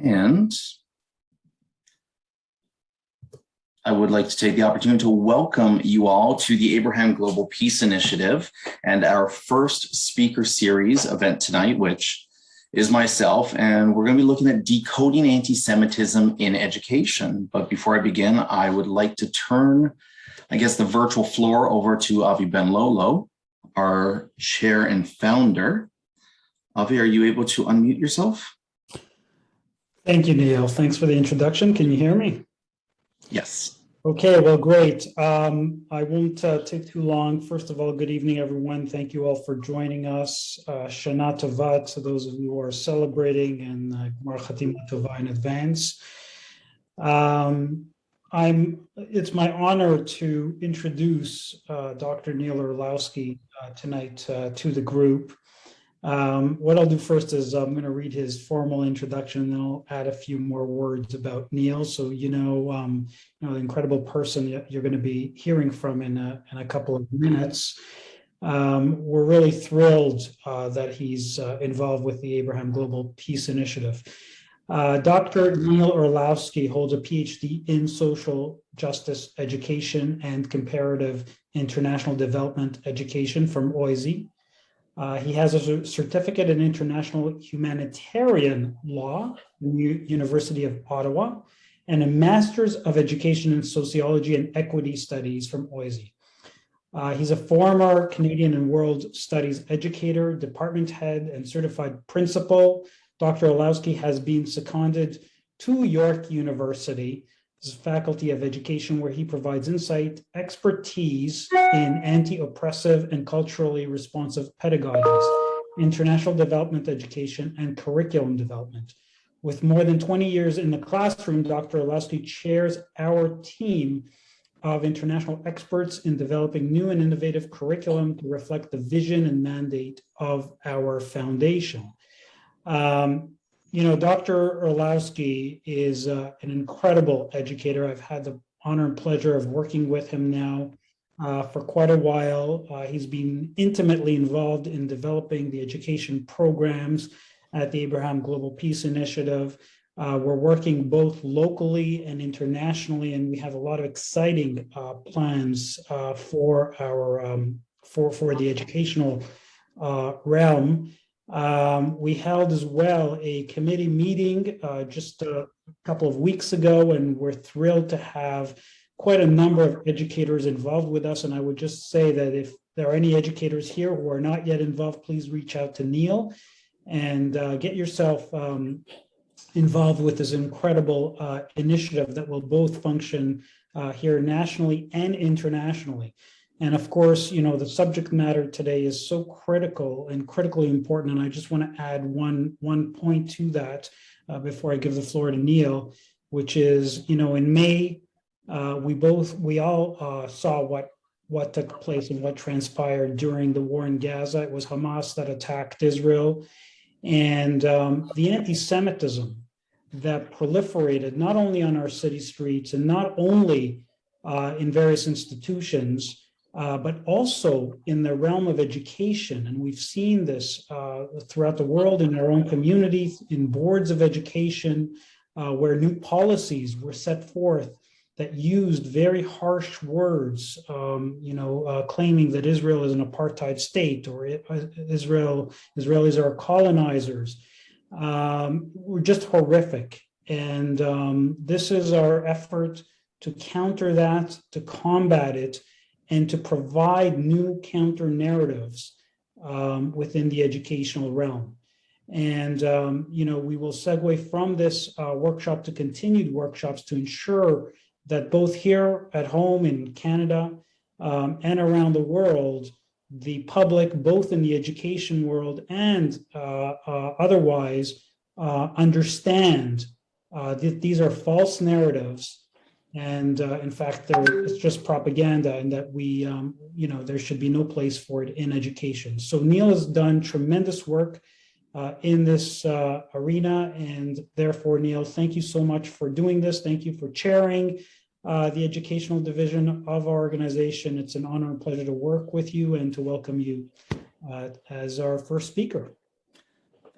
And I would like to take the opportunity to welcome you all to the Abraham Global Peace Initiative and our first speaker series event tonight, which is myself, and we're going to be looking at decoding anti-Semitism in education. But before I begin, I would like to turn, the virtual floor over to Avi Ben-Lolo, our chair and founder. Avi, are you able to unmute yourself? Thank you, Neil. Thanks for the introduction. Can you hear me? Yes. Okay, well, great. I won't take too long. First of all, good evening, everyone. Thank you all for joining us. Shana Tova to those of you who are celebrating, and Gmar Chatima Tova in advance. It's my honor to introduce Dr. Neil Orlowsky tonight to the group. What I'll do first is I'm going to read his formal introduction, and then I'll add a few more words about Neil, so the incredible person you're going to be hearing from in a couple of minutes. We're really thrilled that he's involved with the Abraham Global Peace Initiative. Dr. Neil Orlowsky holds a PhD in social justice education and comparative international development education from OISE. He has a certificate in international humanitarian law from the University of Ottawa and a master's of education in sociology and equity studies from OISE. He's a former Canadian and World Studies educator, department head, and certified principal. Dr. Orlowsky has been seconded to York University as Faculty of Education, where he provides insight, expertise in anti-oppressive and culturally responsive pedagogies, international development education, and curriculum development. With more than 20 years in the classroom, Dr. Orlowsky chairs our team of international experts in developing new and innovative curriculum to reflect the vision and mandate of our foundation. Dr. Orlowsky is an incredible educator. I've had the honor and pleasure of working with him now for quite a while. He's been intimately involved in developing the education programs at the Abraham Global Peace Initiative. We're working both locally and internationally, and we have a lot of exciting plans for the educational realm. We held as well a committee meeting just a couple of weeks ago, and we're thrilled to have quite a number of educators involved with us. And I would just say that if there are any educators here who are not yet involved, please reach out to Neil and get yourself involved with this incredible initiative that will both function here nationally and internationally. And of course, the subject matter today is so critical and critically important. And I just want to add one point to that before I give the floor to Neil, which is, in May, we all saw what took place and what transpired during the war in Gaza. It was Hamas that attacked Israel, and the anti-Semitism that proliferated not only on our city streets and not only in various institutions, but also in the realm of education. And we've seen this throughout the world in our own communities, in boards of education, where new policies were set forth that used very harsh words, claiming that Israel is an apartheid state, or Israelis are colonizers. Were just horrific. And this is our effort to counter that, to combat it, and to provide new counter narratives within the educational realm. And, we will segue from this workshop to continued workshops to ensure that both here at home in Canada and around the world, the public, both in the education world and otherwise, understand that these are false narratives. And in fact, it's just propaganda, and that there should be no place for it in education. So Neil has done tremendous work in this arena, and therefore, Neil, thank you so much for doing this. Thank you for chairing the educational division of our organization. It's an honor and pleasure to work with you and to welcome you as our first speaker.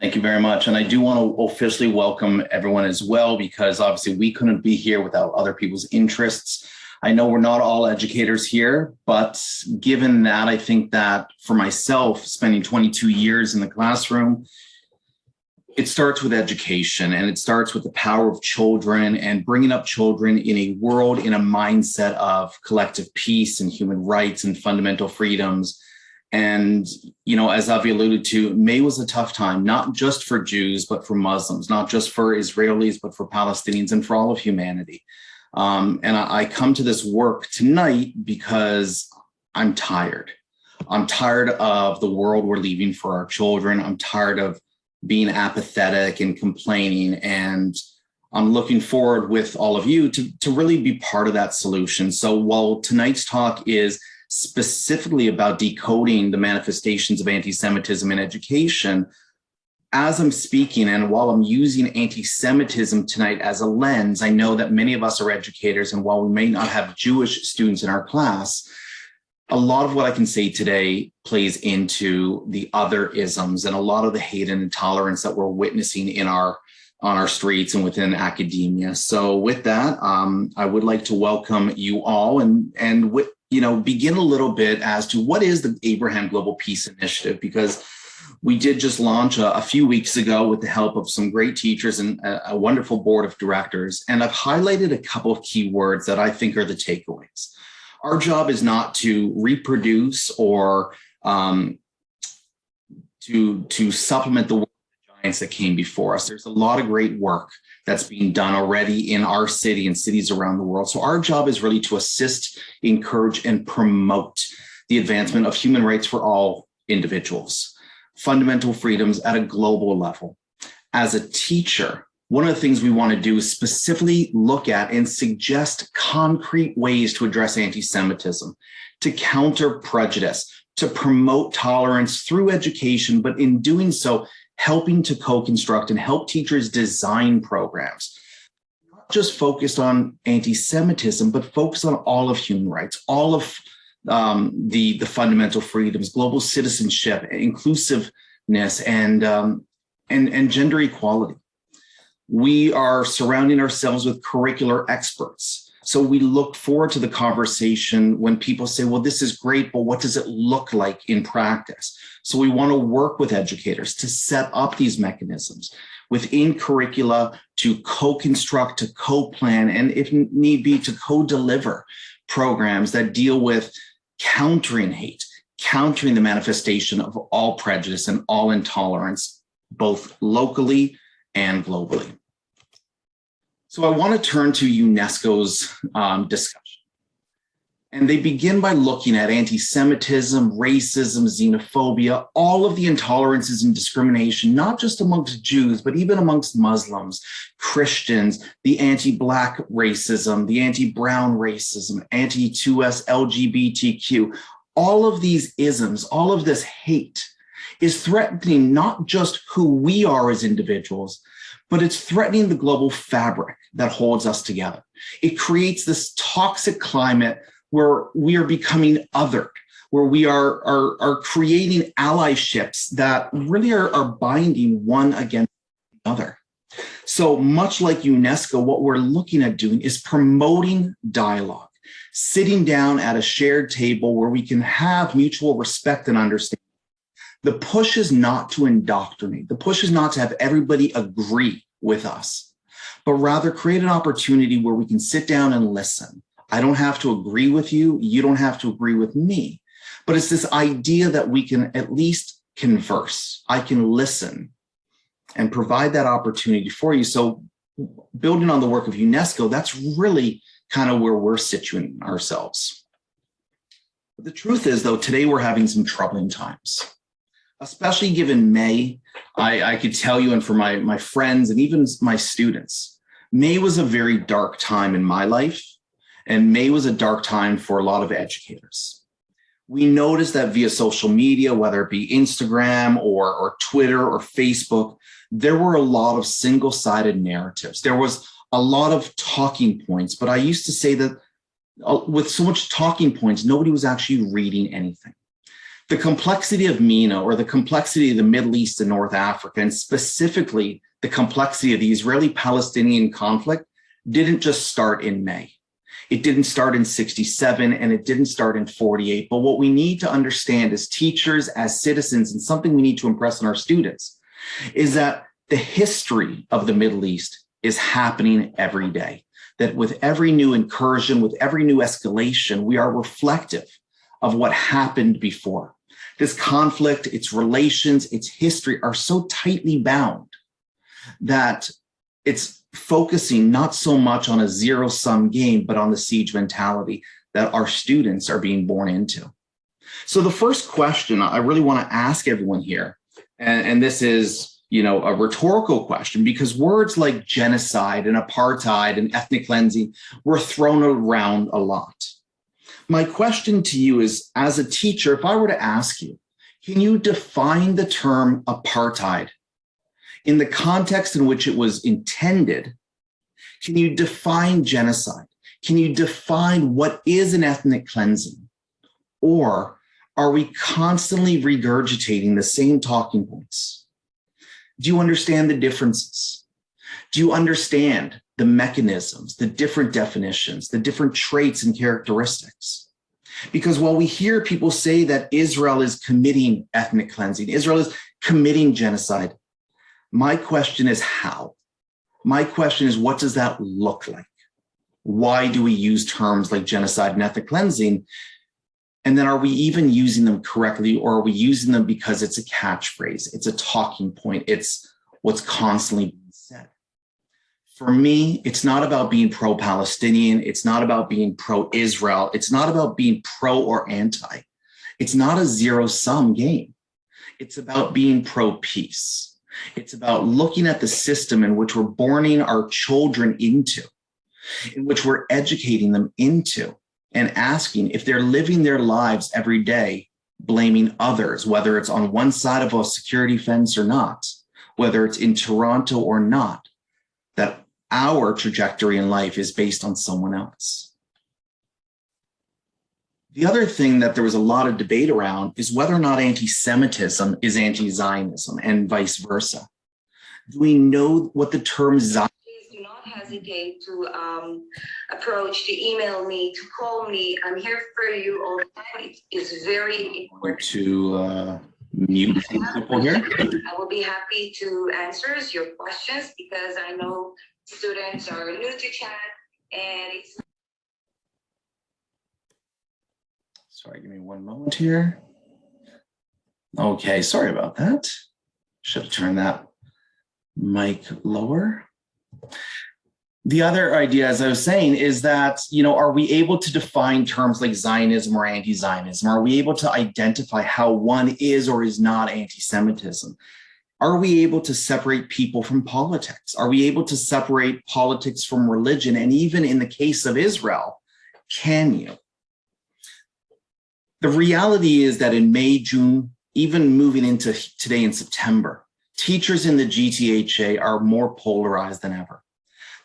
Thank you very much. And I do want to officially welcome everyone as well, because obviously we couldn't be here without other people's interests. I know we're not all educators here, but given that, I think that for myself, spending 22 years in the classroom, it starts with education, and it starts with the power of children and bringing up children in a world, in a mindset of collective peace and human rights and fundamental freedoms. And, as Avi alluded to, May was a tough time, not just for Jews, but for Muslims, not just for Israelis, but for Palestinians and for all of humanity. And I come to this work tonight because I'm tired. I'm tired of the world we're leaving for our children. I'm tired of being apathetic and complaining. And I'm looking forward with all of you to really be part of that solution. So while tonight's talk is specifically about decoding the manifestations of anti-Semitism in education, as I'm speaking and while I'm using anti-Semitism tonight as a lens, I know that many of us are educators, and while we may not have Jewish students in our class, a lot of what I can say today plays into the other isms and a lot of the hate and intolerance that we're witnessing on our streets and within academia. So with that, I would like to welcome you all and begin a little bit as to what is the Abraham Global Peace Initiative, because we did just launch a few weeks ago with the help of some great teachers and a wonderful board of directors. And I've highlighted a couple of key words that I think are the takeaways. Our job is not to reproduce or to supplement the work of the giants that came before us. There's a lot of great work that's being done already in our city and cities around the world. So our job is really to assist, encourage, and promote the advancement of human rights for all individuals, fundamental freedoms at a global level. As a teacher, one of the things we want to do is specifically look at and suggest concrete ways to address anti-Semitism, to counter prejudice, to promote tolerance through education, but in doing so, helping to co-construct and help teachers design programs, not just focused on anti-Semitism, but focused on all of human rights, all of the fundamental freedoms, global citizenship, inclusiveness, and gender equality. We are surrounding ourselves with curricular experts. So we look forward to the conversation when people say, well, this is great, but what does it look like in practice? So we want to work with educators to set up these mechanisms within curricula to co-construct, to co-plan, and if need be, to co-deliver programs that deal with countering hate, countering the manifestation of all prejudice and all intolerance, both locally and globally. So I want to turn to UNESCO's discussion. And they begin by looking at anti-Semitism, racism, xenophobia, all of the intolerances and discrimination, not just amongst Jews, but even amongst Muslims, Christians, the anti-Black racism, the anti-Brown racism, anti-2S LGBTQ. All of these isms, all of this hate is threatening not just who we are as individuals, but it's threatening the global fabric that holds us together. It creates this toxic climate where we are becoming othered, where we are creating allyships that really are binding one against the other. So much like UNESCO, what we're looking at doing is promoting dialogue, sitting down at a shared table where we can have mutual respect and understanding. The push is not to indoctrinate. The push is not to have everybody agree with us, but rather create an opportunity where we can sit down and listen. I don't have to agree with you. You don't have to agree with me. But it's this idea that we can at least converse. I can listen and provide that opportunity for you. So building on the work of UNESCO, that's really kind of where we're situating ourselves. But the truth is, though, today we're having some troubling times. Especially given May, I could tell you, and for my friends and even my students, May was a very dark time in my life, and May was a dark time for a lot of educators. We noticed that via social media, whether it be Instagram or Twitter or Facebook, there were a lot of single-sided narratives. There was a lot of talking points, but I used to say that with so much talking points, nobody was actually reading anything. The complexity of MENA, or the complexity of the Middle East and North Africa, and specifically the complexity of the Israeli-Palestinian conflict, didn't just start in May. It didn't start in 67 and it didn't start in 48. But what we need to understand as teachers, as citizens, and something we need to impress on our students is that the history of the Middle East is happening every day. That with every new incursion, with every new escalation, we are reflective of what happened before. This conflict, its relations, its history are so tightly bound that it's focusing not so much on a zero-sum game, but on the siege mentality that our students are being born into. So the first question I really want to ask everyone here, and this is, a rhetorical question, because words like genocide and apartheid and ethnic cleansing were thrown around a lot. My question to you is, as a teacher, if I were to ask you, can you define the term apartheid in the context in which it was intended? Can you define genocide? Can you define what is an ethnic cleansing? Or are we constantly regurgitating the same talking points? Do you understand the differences? Do you understand the mechanisms, the different definitions, the different traits and characteristics? Because while we hear people say that Israel is committing ethnic cleansing, Israel is committing genocide, my question is how? My question is, what does that look like? Why do we use terms like genocide and ethnic cleansing? And then are we even using them correctly, or are we using them because it's a catchphrase, it's a talking point, it's what's constantly being said? For me, it's not about being pro-Palestinian, it's not about being pro-Israel, it's not about being pro or anti. It's not a zero-sum game. It's about being pro-peace. It's about looking at the system in which we're borning our children into, in which we're educating them into, and asking if they're living their lives every day blaming others, whether it's on one side of a security fence or not, whether it's in Toronto or not, that our trajectory in life is based on someone else. The other thing that there was a lot of debate around is whether or not anti-Semitism is anti-Zionism and vice versa. Do we know what the term Zionism? Please do not hesitate to approach, to email me, to call me. I'm here for you all the time. It is very important. To mute people here. I will be happy to answer your questions because I know students are new to chat and it's. Sorry, give me one moment here. Okay, sorry about that. Should have turned that mic lower. The other idea, as I was saying, is that, are we able to define terms like Zionism or anti-Zionism? Are we able to identify how one is or is not anti-Semitism? Are we able to separate people from politics? Are we able to separate politics from religion? And even in the case of Israel, can you? The reality is that in May, June, even moving into today in September, teachers in the GTHA are more polarized than ever.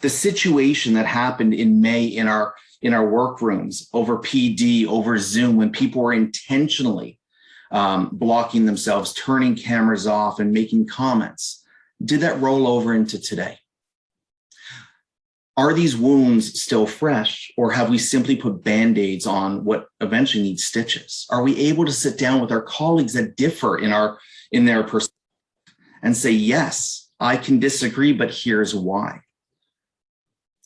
The situation that happened in May in our workrooms over PD, over Zoom, when people were intentionally blocking themselves, turning cameras off and making comments, did that roll over into today? Are these wounds still fresh, or have we simply put Band-Aids on what eventually needs stitches? Are we able to sit down with our colleagues that differ in their perspective and say, yes, I can disagree, but here's why?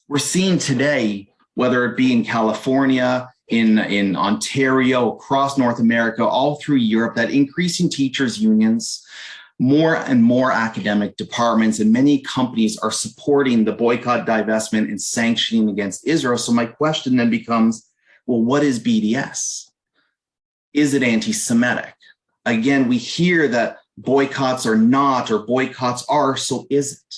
We're seeing today, whether it be in California, in Ontario, across North America, all through Europe, that increasing teachers' unions, more and more academic departments and many companies are supporting the boycott, divestment, and sanctioning against Israel. So my question then becomes, well, what is BDS? Is it anti-Semitic? Again, we hear that boycotts are not, or boycotts are, so is it?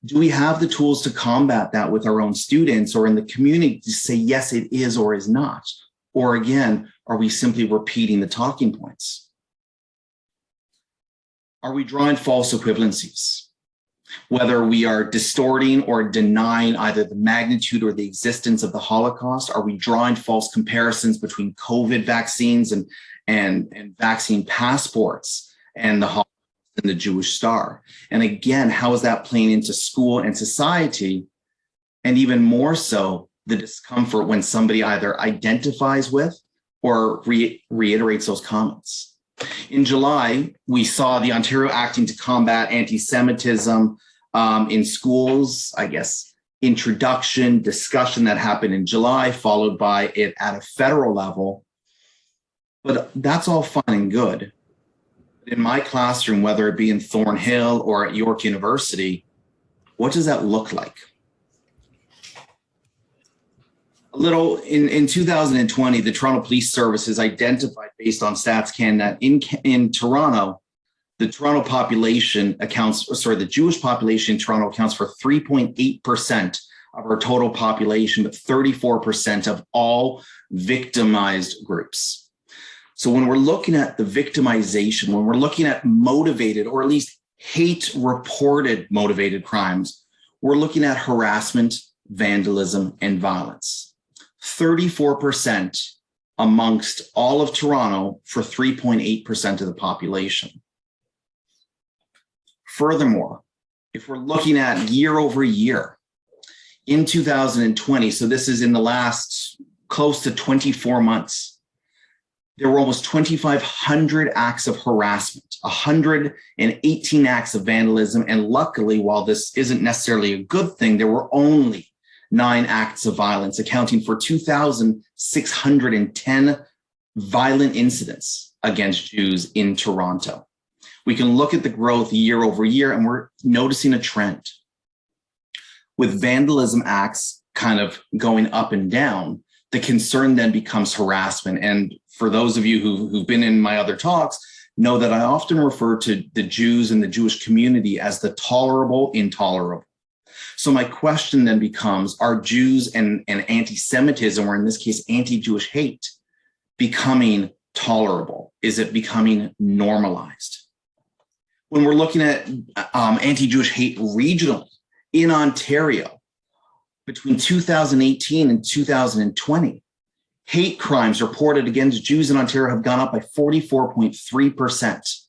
Do we have the tools to combat that with our own students or in the community to say, yes, it is or is not? Or again, are we simply repeating the talking points? Are we drawing false equivalencies? Whether we are distorting or denying either the magnitude or the existence of the Holocaust, are we drawing false comparisons between COVID vaccines and and vaccine passports and the Holocaust and the Jewish Star. And again, how is that playing into school and society? And even more so, the discomfort when somebody either identifies with or reiterates those comments. In July, we saw the Ontario acting to combat anti-Semitism in schools, I guess, introduction, discussion that happened in July, followed by it at a federal level. But that's all fine and good. In my classroom, whether it be in Thornhill or at York University, what does that look like? A little in 2020, the Toronto Police Services identified, based on StatsCan, that in Toronto, the Toronto population the Jewish population in Toronto accounts for 3.8% of our total population, but 34% of all victimized groups. So when we're looking at the victimization, when we're looking at motivated or at least hate-reported motivated crimes, we're looking at harassment, vandalism, and violence. 34% amongst all of Toronto for 3.8% of the population. Furthermore, if we're looking at year over year, in 2020, so this is in the last close to 24 months, there were almost 2,500 acts of harassment, 118 acts of vandalism, and luckily, while this isn't necessarily a good thing, there were only 9 acts of violence, accounting for 2,610 violent incidents against Jews in Toronto. We can look at the growth year over year, and we're noticing a trend. With vandalism acts kind of going up and down, the concern then becomes harassment. And for those of you who've been in my other talks, know that I often refer to the Jews and the Jewish community as the tolerable intolerable. So my question then becomes, are Jews and anti-Semitism, or in this case, anti-Jewish hate, becoming tolerable? Is it becoming normalized? When we're looking at anti-Jewish hate regionally in Ontario, between 2018 and 2020, hate crimes reported against Jews in Ontario have gone up by 44.3%.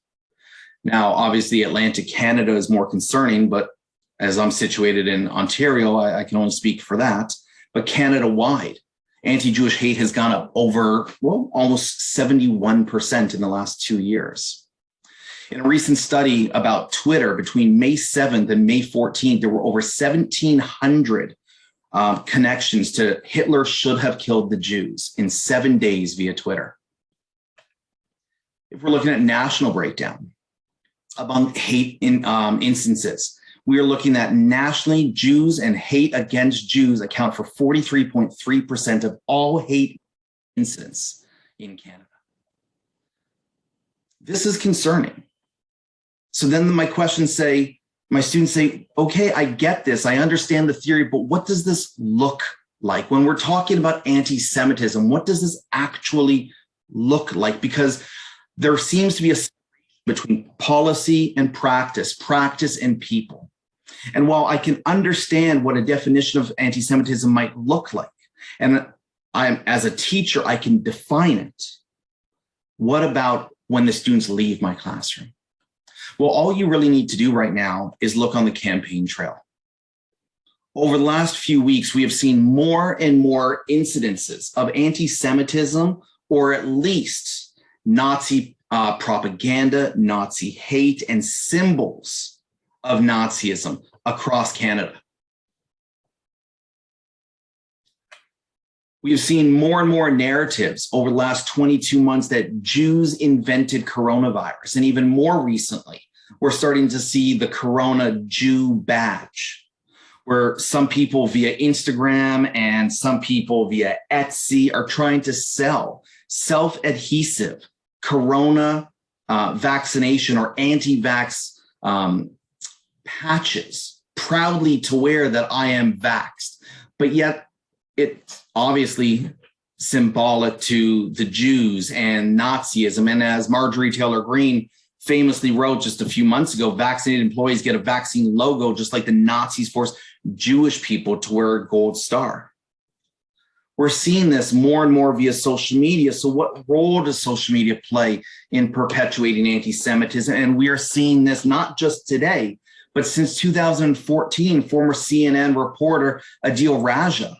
Now, obviously, Atlantic Canada is more concerning, but as I'm situated in Ontario, I can only speak for that. But Canada-wide, anti-Jewish hate has gone up over, almost 71% in the last 2 years. In a recent study about Twitter, between May 7th and May 14th, there were over 1,700 connections to Hitler should have killed the Jews in 7 days via Twitter. If we're looking at national breakdown among hate instances, we are looking at nationally, Jews and hate against Jews account for 43.3% of all hate incidents in Canada. This is concerning. So then my students say, okay, I get this, I understand the theory, but what does this look like? When we're talking about anti-Semitism, what does this actually look like? Because there seems to be a separation between policy and practice and people. And while I can understand what a definition of anti-Semitism might look like, and as a teacher, I can define it, what about when the students leave my classroom? Well, all you really need to do right now is look on the campaign trail. Over the last few weeks, we have seen more and more incidences of anti-Semitism, or at least Nazi propaganda, Nazi hate, and symbols of Nazism across Canada. We have seen more and more narratives over the last 22 months that Jews invented coronavirus. And even more recently, we're starting to see the Corona Jew badge, where some people via Instagram and some people via Etsy are trying to sell self-adhesive Corona vaccination or anti-vax patches, proudly to wear that I am vaxxed. But yet it's obviously symbolic to the Jews and Nazism. And as Marjorie Taylor Greene famously wrote just a few months ago, vaccinated employees get a vaccine logo, just like the Nazis forced Jewish people to wear a gold star. We're seeing this more and more via social media. So what role does social media play in perpetuating anti-Semitism? And we are seeing this not just today, but since 2014, former CNN reporter Adil Raja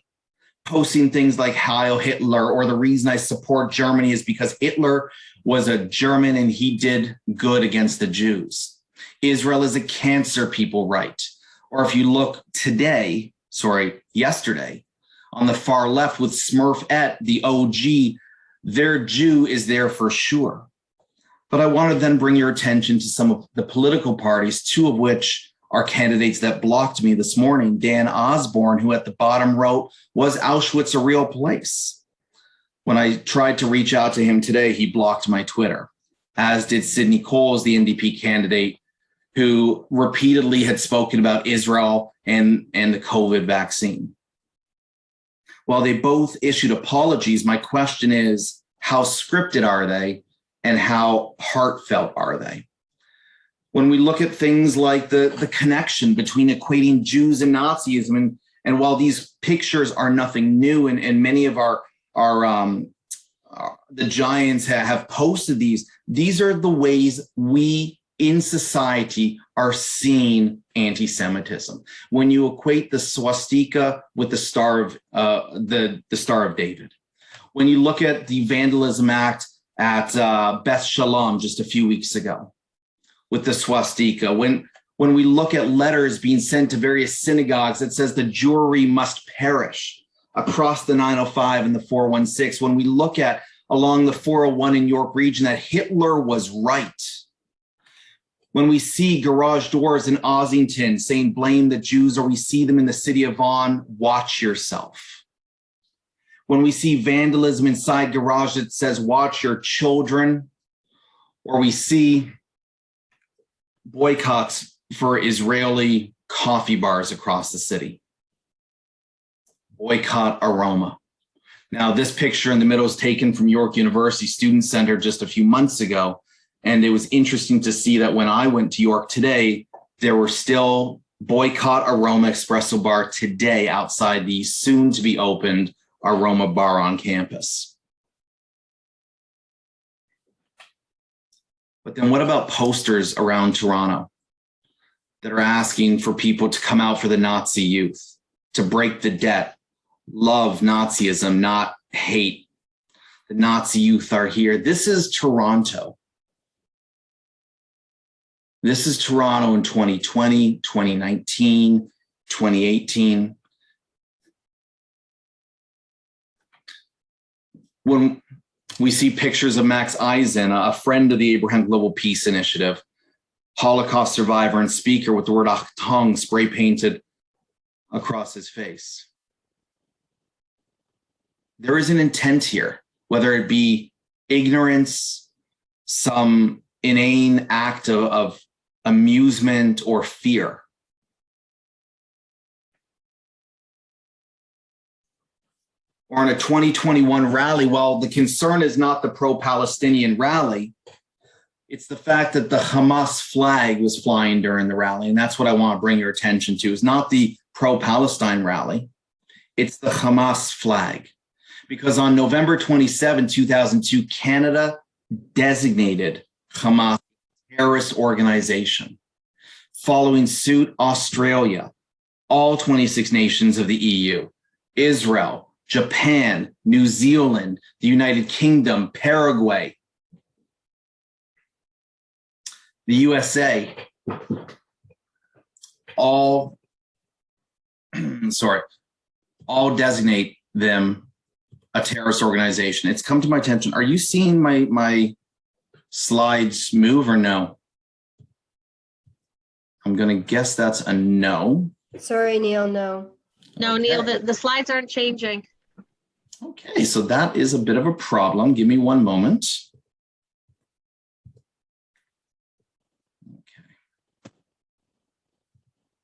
posting things like Heil Hitler, or the reason I support Germany is because Hitler was a German and he did good against the Jews. Israel is a cancer, people write. Or if you look yesterday, on the far left with Smurfette, the OG, their Jew is there for sure. But I want to then bring your attention to some of the political parties, two of which are candidates that blocked me this morning. Dan Osborne, who at the bottom wrote, was Auschwitz a real place? When I tried to reach out to him today, he blocked my Twitter, as did Sidney Coles, the NDP candidate, who repeatedly had spoken about Israel and the COVID vaccine. While they both issued apologies, my question is, how scripted are they and how heartfelt are they? When we look at things like the connection between equating Jews and Nazism, and while these pictures are nothing new, and many of the giants have posted these are the ways we in society are seeing anti-Semitism. When you equate the swastika with the Star of David, when you look at the vandalism act at Beth Shalom just a few weeks ago with the swastika, when we look at letters being sent to various synagogues that says the Jewry must perish across the 905 and the 416, when we look at along the 401 in York region that Hitler was right, when we see garage doors in Ossington saying blame the Jews, or we see them in the city of Vaughan, watch yourself. When we see vandalism inside garage that says watch your children, or we see boycotts for Israeli coffee bars across the city. Boycott Aroma. Now, this picture in the middle is taken from York University Student Center just a few months ago. And it was interesting to see that when I went to York today, there were still Boycott Aroma Espresso Bar today outside the soon to be opened Aroma Bar on campus. But then what about posters around Toronto that are asking for people to come out for the Nazi youth, to break the debt, love Nazism, not hate? The Nazi youth are here. This is Toronto. This is Toronto in 2020, 2019, 2018. When we see pictures of Max Eisen, a friend of the Abraham Global Peace Initiative, Holocaust survivor and speaker, with the word Achtung spray painted across his face. There is an intent here, whether it be ignorance, some inane act of amusement, or fear. Or in a 2021 rally, well, the concern is not the pro-Palestinian rally, it's the fact that the Hamas flag was flying during the rally. And that's what I want to bring your attention to, is not the pro-Palestine rally, it's the Hamas flag. Because on November 27, 2002, Canada designated Hamas terrorist organization. Following suit, Australia, all 26 nations of the EU, Israel, Japan, New Zealand, the United Kingdom, Paraguay, the USA, all designate them a terrorist organization. It's come to my attention. Are you seeing my slides move or no? I'm going to guess that's a no. Sorry, Neil, no. No, Okay. Neil, the slides aren't changing. Okay, so that is a bit of a problem. Give me one moment. Okay.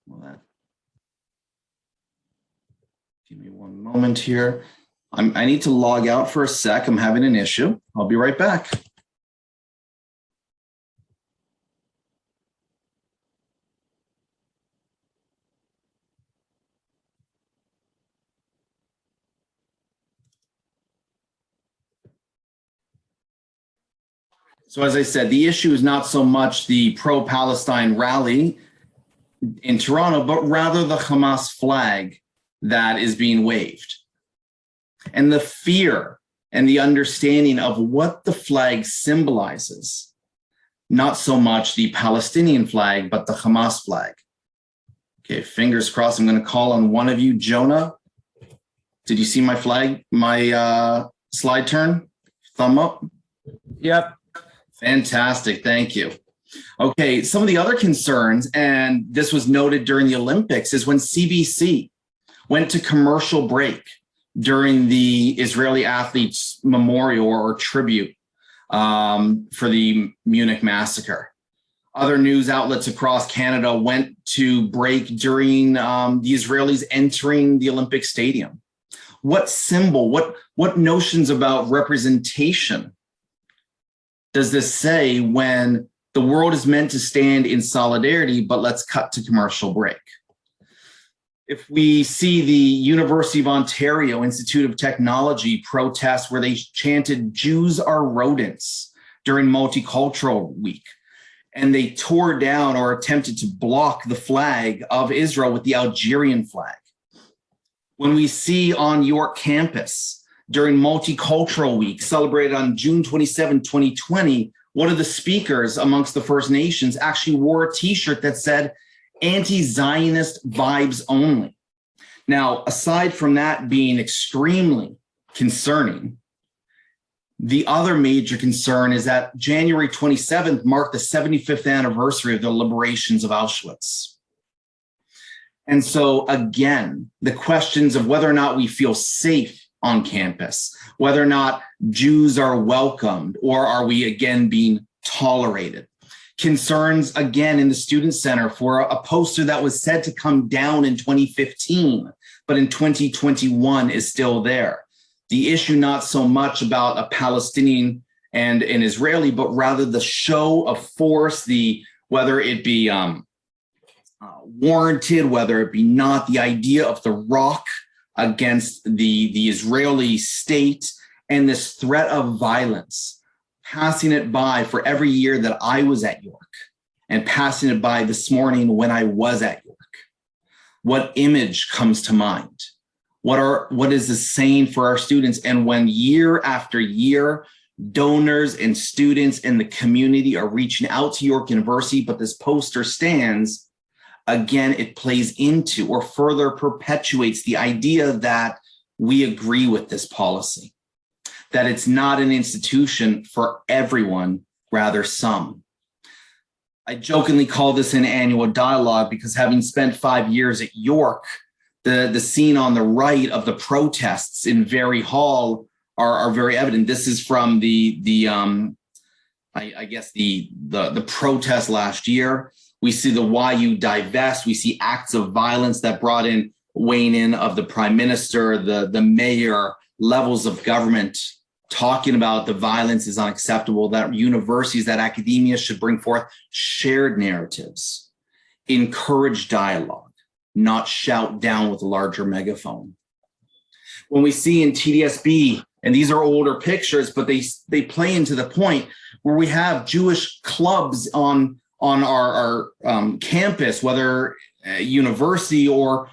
Well, give me one moment here. I need to log out for a sec. I'm having an issue. I'll be right back. So as I said, the issue is not so much the pro-Palestine rally in Toronto, but rather the Hamas flag that is being waved. And the fear and the understanding of what the flag symbolizes, not so much the Palestinian flag, but the Hamas flag. Okay, fingers crossed. I'm going to call on one of you. Jonah, did you see my flag, my slide turn? Thumb up? Yep. Fantastic. Thank you. Okay, some of the other concerns, and this was noted during the Olympics, is when CBC went to commercial break during the Israeli athletes memorial or tribute for the Munich massacre. Other news outlets across Canada went to break during the Israelis entering the Olympic Stadium. What symbol, what notions about representation does this say when the world is meant to stand in solidarity, but let's cut to commercial break? If we see the University of Ontario Institute of Technology protest where they chanted "Jews are rodents" during Multicultural Week, and they tore down or attempted to block the flag of Israel with the Algerian flag. When we see on York campus during Multicultural Week, celebrated on June 27, 2020, one of the speakers amongst the First Nations actually wore a t-shirt that said "Anti-Zionist vibes only." Now, aside from that being extremely concerning, the other major concern is that January 27th marked the 75th anniversary of the liberations of Auschwitz. And so again, the questions of whether or not we feel safe on campus, whether or not Jews are welcomed, or are we again being tolerated? Concerns again in the Student Center for a poster that was said to come down in 2015, but in 2021 is still there. The issue not so much about a Palestinian and an Israeli, but rather the show of force, whether it be warranted, whether it be not, the idea of the rock against the Israeli state and this threat of violence, passing it by for every year that I was at York and passing it by this morning when I was at York. What image comes to mind? What is this saying for our students? And when year after year, donors and students in the community are reaching out to York University, but this poster stands, again, it plays into or further perpetuates the idea that we agree with this policy, that it's not an institution for everyone, rather some. I jokingly call this an annual dialogue because having spent 5 years at York, the scene on the right of the protests in Very Hall are very evident. This is from the protest last year. We see the YU divest. We see acts of violence that brought in weighing in of the prime minister, the mayor, levels of government, talking about the violence is unacceptable, that universities, that academia should bring forth shared narratives, encourage dialogue, not shout down with a larger megaphone. When we see in TDSB, and these are older pictures, but they play into the point where we have Jewish clubs on our campus, whether university or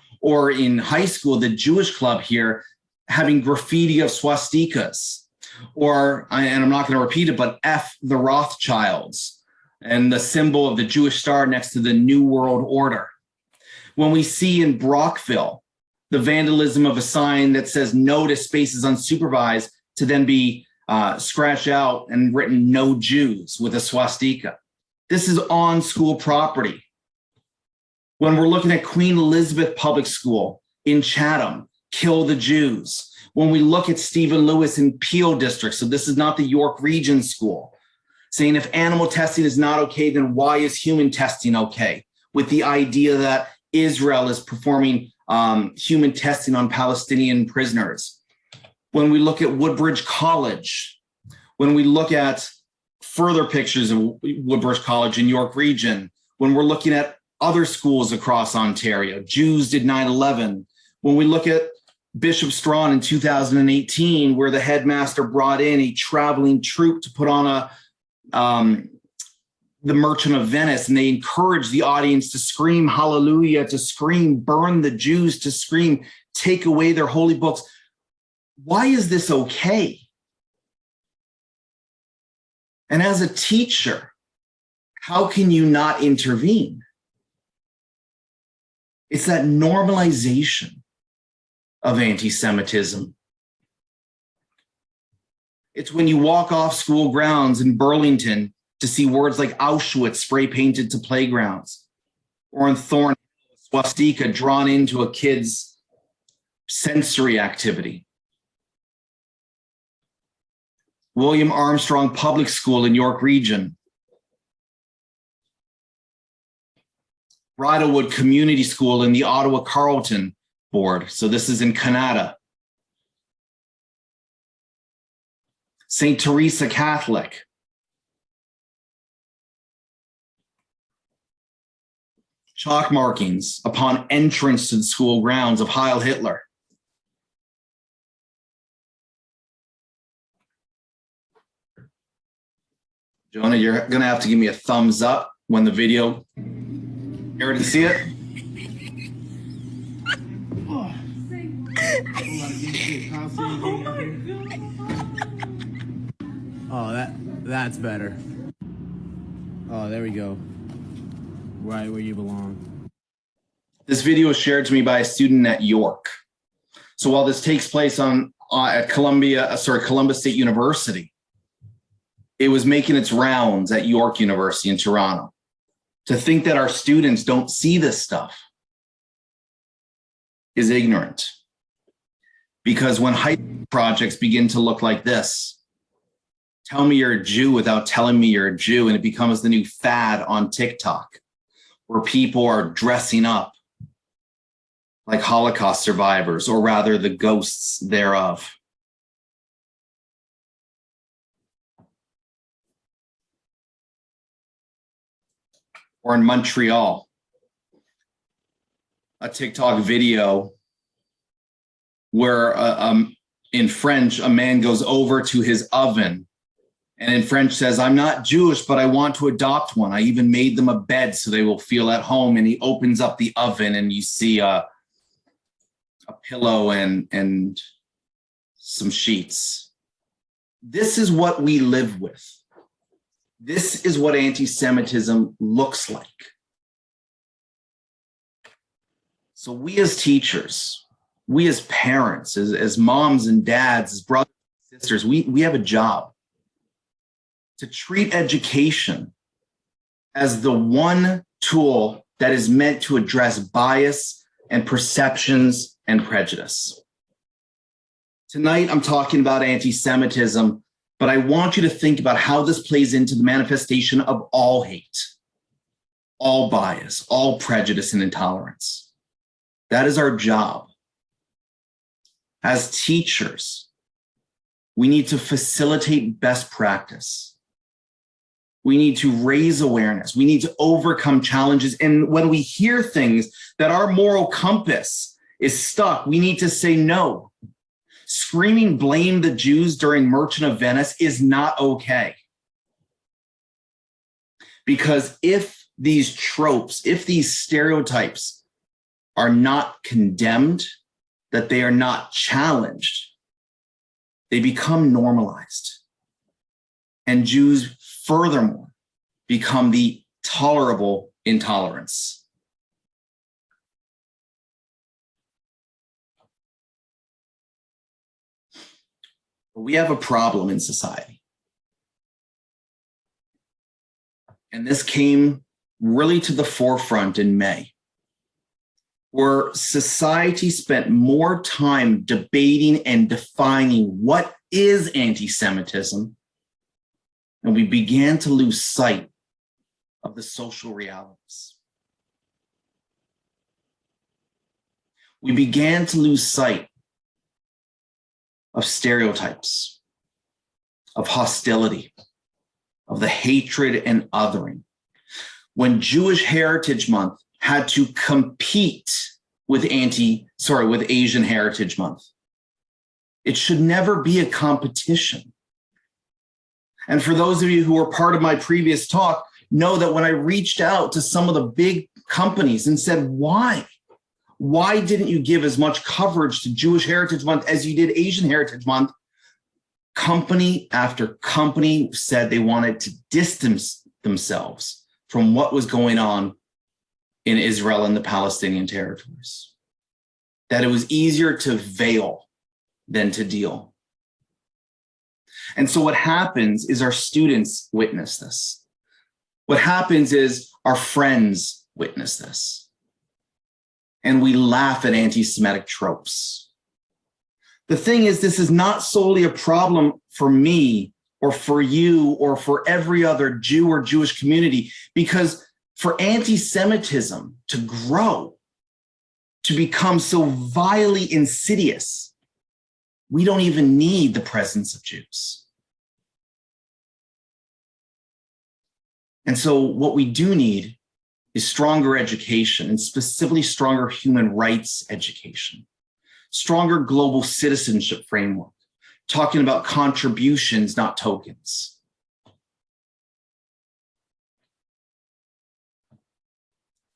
in high school, the Jewish club here having graffiti of swastikas, and I'm not going to repeat it, but F the Rothschilds and the symbol of the Jewish star next to the New World Order. When we see in Brockville, the vandalism of a sign that says no to spaces unsupervised to then be scratched out and written "No Jews" with a swastika. This is on school property. When we're looking at Queen Elizabeth Public School in Chatham, "Kill the Jews." When we look at Stephen Lewis in Peel District, so this is not the York Region School, saying if animal testing is not okay, then why is human testing okay? With the idea that Israel is performing human testing on Palestinian prisoners. When we look at Woodbridge College, when we look at further pictures of Woodbridge College in York Region, when we're looking at other schools across Ontario, Jews did 9/11. When we look at Bishop Strawn in 2018, where the headmaster brought in a traveling troupe to put on The Merchant of Venice, and they encourage the audience to scream hallelujah, to scream burn the Jews, to scream take away their holy books. Why is this okay? And as a teacher, how can you not intervene? It's that normalization of anti-Semitism. It's when you walk off school grounds in Burlington to see words like Auschwitz spray painted to playgrounds, or in Thornhill, a swastika drawn into a kid's sensory activity. William Armstrong Public School in York Region. Bridlewood Community School in the Ottawa Carleton Board. So this is in Canada. St. Teresa Catholic. Chalk markings upon entrance to the school grounds of Heil Hitler. Jonah, you're going to have to give me a thumbs up when the video. You already see it? Oh my God. Oh, that's better. Oh, there we go. Right where you belong. This video was shared to me by a student at York. So while this takes place at Columbus State University, it was making its rounds at York University in Toronto. To think that our students don't see this stuff is ignorant. Because when high school projects begin to look like this, tell me you're a Jew without telling me you're a Jew, and it becomes the new fad on TikTok, where people are dressing up like Holocaust survivors, or rather the ghosts thereof. Or in Montreal, a TikTok video where in French, a man goes over to his oven and in French says, "I'm not Jewish, but I want to adopt one. I even made them a bed so they will feel at home." And he opens up the oven and you see a pillow and some sheets. This is what we live with. This is what anti-Semitism looks like. So we as teachers, we as parents, as moms and dads, as brothers and sisters, we have a job to treat education as the one tool that is meant to address bias and perceptions and prejudice. Tonight, I'm talking about anti-Semitism, but I want you to think about how this plays into the manifestation of all hate, all bias, all prejudice and intolerance. That is our job. As teachers, we need to facilitate best practice. We need to raise awareness. We need to overcome challenges. And when we hear things that our moral compass is stuck, we need to say no. Screaming blame the Jews during Merchant of Venice is not okay. Because if these tropes, if these stereotypes are not condemned, that they are not challenged, they become normalized. And Jews, furthermore, become the tolerable intolerance. We have a problem in society. And this came really to the forefront in May, where society spent more time debating and defining what is anti-Semitism, and we began to lose sight of the social realities. We began to lose sight of stereotypes, of hostility, of the hatred and othering. When Jewish Heritage Month had to compete with Asian Heritage Month, it should never be a competition. And for those of you who were part of my previous talk, know that when I reached out to some of the big companies and said, why? Why didn't you give as much coverage to Jewish Heritage Month as you did Asian Heritage Month? Company after company said they wanted to distance themselves from what was going on in Israel and the Palestinian territories. That it was easier to veil than to deal. And so what happens is our students witness this. What happens is our friends witness this. And we laugh at anti-Semitic tropes. The thing is, this is not solely a problem for me or for you or for every other Jew or Jewish community, because for anti-Semitism to grow, to become so vilely insidious, we don't even need the presence of Jews. And so what we do need is stronger education, and specifically stronger human rights education, stronger global citizenship framework, talking about contributions, not tokens.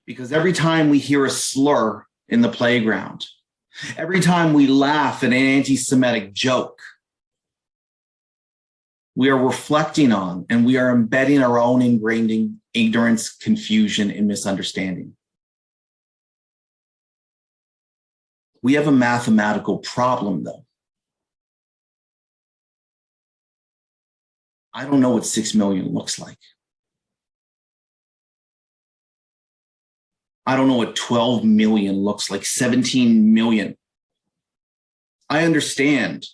Because every time we hear a slur in the playground, every time we laugh at an anti-Semitic joke, we are reflecting on and we are embedding our own ingrained ignorance, confusion, and misunderstanding. We have a mathematical problem, though. I don't know what 6 million looks like. I don't know what 12 million looks like, 17 million. I understand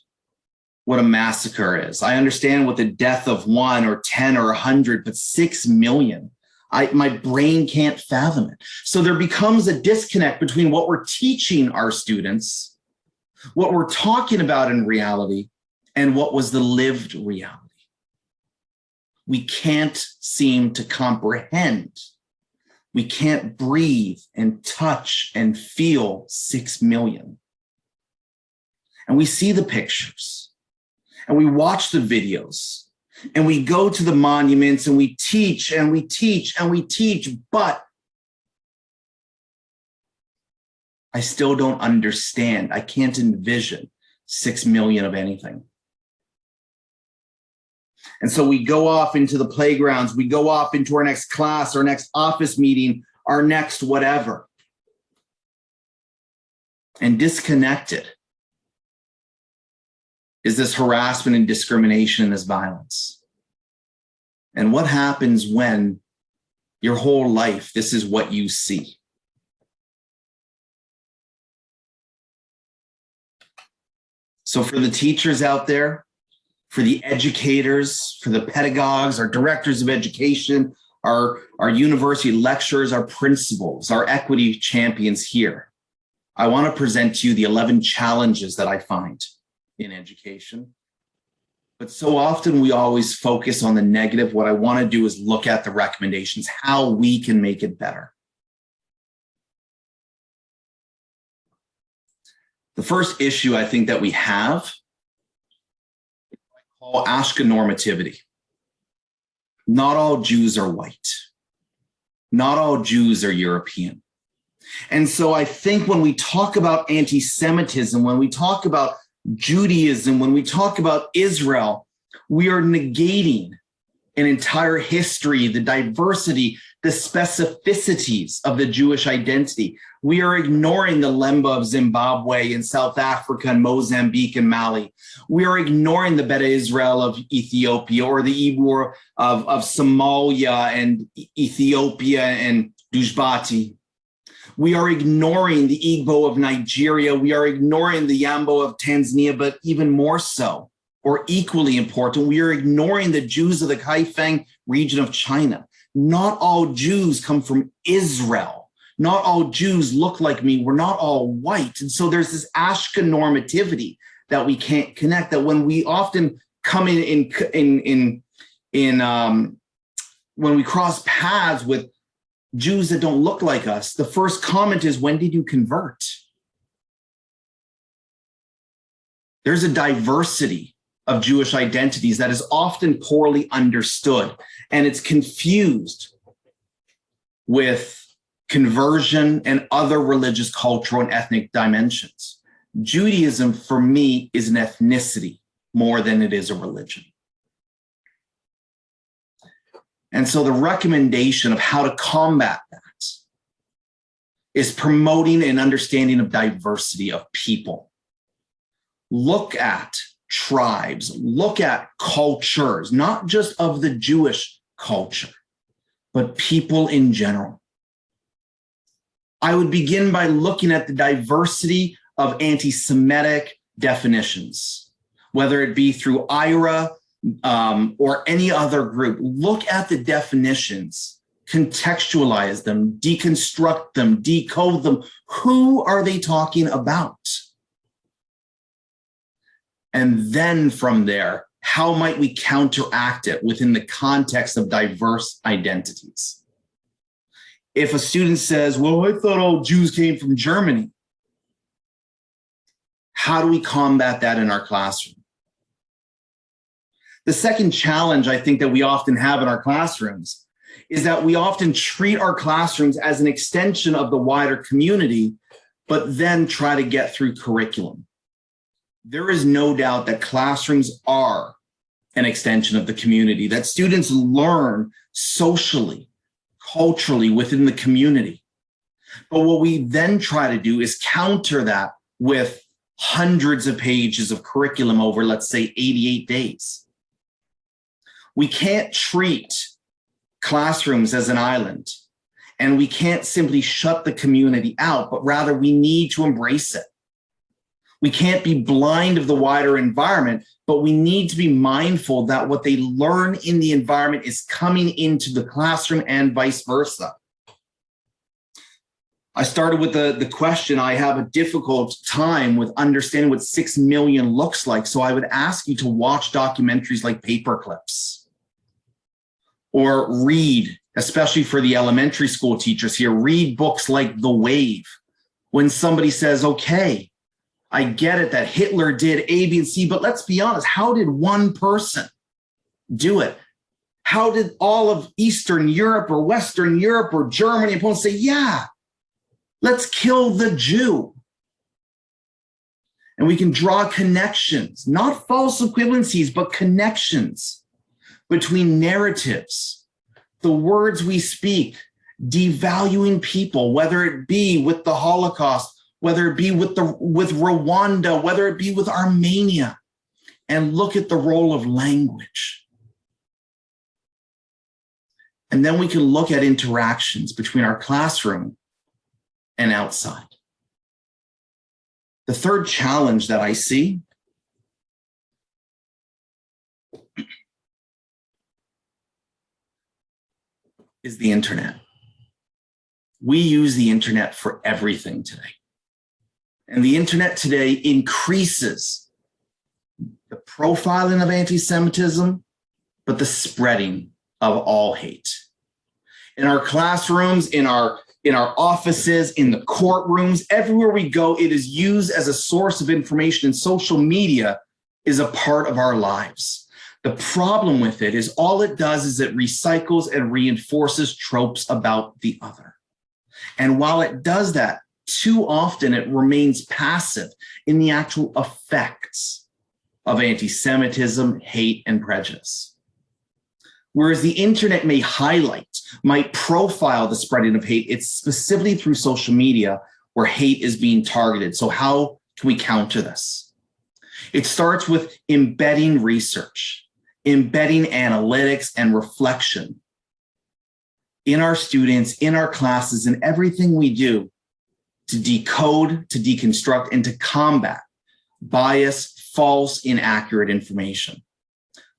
what a massacre is. I understand what the death of 1 or 10 or 100, but 6 million, my brain can't fathom it. So there becomes a disconnect between what we're teaching our students, what we're talking about in reality, and what was the lived reality. We can't seem to comprehend. We can't breathe and touch and feel 6 million. And we see the pictures. And we watch the videos, and we go to the monuments, and we teach, and we teach, and we teach, but I still don't understand. I can't envision 6 million of anything. And so we go off into the playgrounds, we go off into our next class, our next office meeting, our next whatever, and disconnected is this harassment and discrimination and this violence. And what happens when your whole life, this is what you see? So for the teachers out there, for the educators, for the pedagogues, our directors of education, our university lecturers, our principals, our equity champions here, I want to present to you the 11 challenges that I find in education. But so often we always focus on the negative. What I want to do is look at the recommendations, how we can make it better. The first issue I think that we have is what I call Ashka normativity. Not all Jews are white. Not all Jews are European. And so I think when we talk about anti-Semitism, when we talk about Judaism, when we talk about Israel, we are negating an entire history, the diversity, the specificities of the Jewish identity. We are ignoring the Lemba of Zimbabwe and South Africa and Mozambique and Mali. We are ignoring the Beta Israel of Ethiopia or the Igbo of Somalia and Ethiopia and Dujbati. We are ignoring the Igbo of Nigeria. We are ignoring the Yambo of Tanzania, but even more so, or equally important, we are ignoring the Jews of the Kaifeng region of China. Not all Jews come from Israel. Not all Jews look like me. We're not all white. And so there's this Ashka normativity that we can't connect, that when we often come when we cross paths with Jews that don't look like us, the first comment is, when did you convert? There's a diversity of Jewish identities that is often poorly understood, and it's confused with conversion and other religious, cultural, and ethnic dimensions. Judaism, for me, is an ethnicity more than it is a religion. And so the recommendation of how to combat that is promoting an understanding of diversity of people. Look at tribes, look at cultures, not just of the Jewish culture, but people in general. I would begin by looking at the diversity of anti-Semitic definitions, whether it be through IRA or any other group. Look at the definitions, contextualize them, deconstruct them, decode them. Who are they talking about? And then from there, how might we counteract it within the context of diverse identities? If a student says, well, I thought all Jews came from Germany, how do we combat that in our classroom? The second challenge I think that we often have in our classrooms is that we often treat our classrooms as an extension of the wider community, but then try to get through curriculum. There is no doubt that classrooms are an extension of the community, that students learn socially, culturally within the community. But what we then try to do is counter that with hundreds of pages of curriculum over, let's say, 88 days. We can't treat classrooms as an island, and we can't simply shut the community out, but rather we need to embrace it. We can't be blind of the wider environment, but we need to be mindful that what they learn in the environment is coming into the classroom and vice versa. I started with the question, I have a difficult time with understanding what 6 million looks like. So I would ask you to watch documentaries like Paper Clips, or read, especially for the elementary school teachers here, read books like The Wave. When somebody says, okay, I get it that Hitler did A, B, and C, but let's be honest, how did one person do it? How did all of Eastern Europe or Western Europe or Germany opponents say, yeah, let's kill the Jew? And we can draw connections, not false equivalencies, but connections between narratives, the words we speak, devaluing people, whether it be with the Holocaust, whether it be with Rwanda, whether it be with Armenia, and look at the role of language. And then we can look at interactions between our classroom and outside. The third challenge that I see is the internet. We use the internet for everything today. And the internet today increases the profiling of anti-Semitism, but the spreading of all hate. In our classrooms, in our offices, in the courtrooms, everywhere we go, it is used as a source of information, and social media is a part of our lives. The problem with it is all it does is it recycles and reinforces tropes about the other. And while it does that, too often it remains passive in the actual effects of anti-Semitism, hate, and prejudice. Whereas the internet may highlight, might profile the spreading of hate, it's specifically through social media where hate is being targeted. So how can we counter this? It starts with embedding research, embedding analytics and reflection in our students, in our classes, and everything we do to decode, to deconstruct, and to combat bias, false, inaccurate information.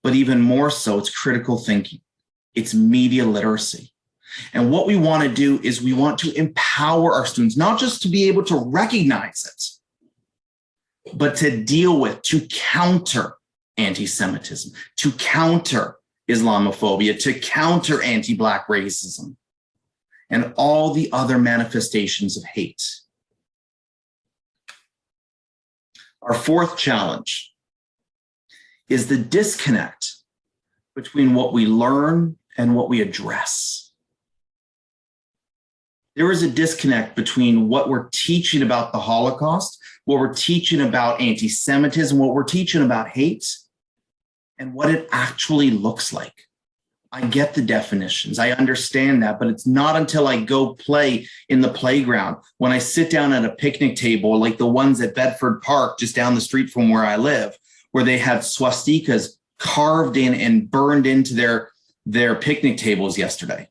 But even more so, it's critical thinking. It's media literacy. And what we want to do is we want to empower our students, not just to be able to recognize it, but to deal with, to counter anti-Semitism, to counter Islamophobia, to counter anti-Black racism, and all the other manifestations of hate. Our fourth challenge is the disconnect between what we learn and what we address. There is a disconnect between what we're teaching about the Holocaust, what we're teaching about anti-Semitism, what we're teaching about hate, and what it actually looks like. I get the definitions. I understand that, but it's not until I go play in the playground, when I sit down at a picnic table like the ones at Bedford Park, just down the street from where I live, where they had swastikas carved in and burned into their picnic tables yesterday.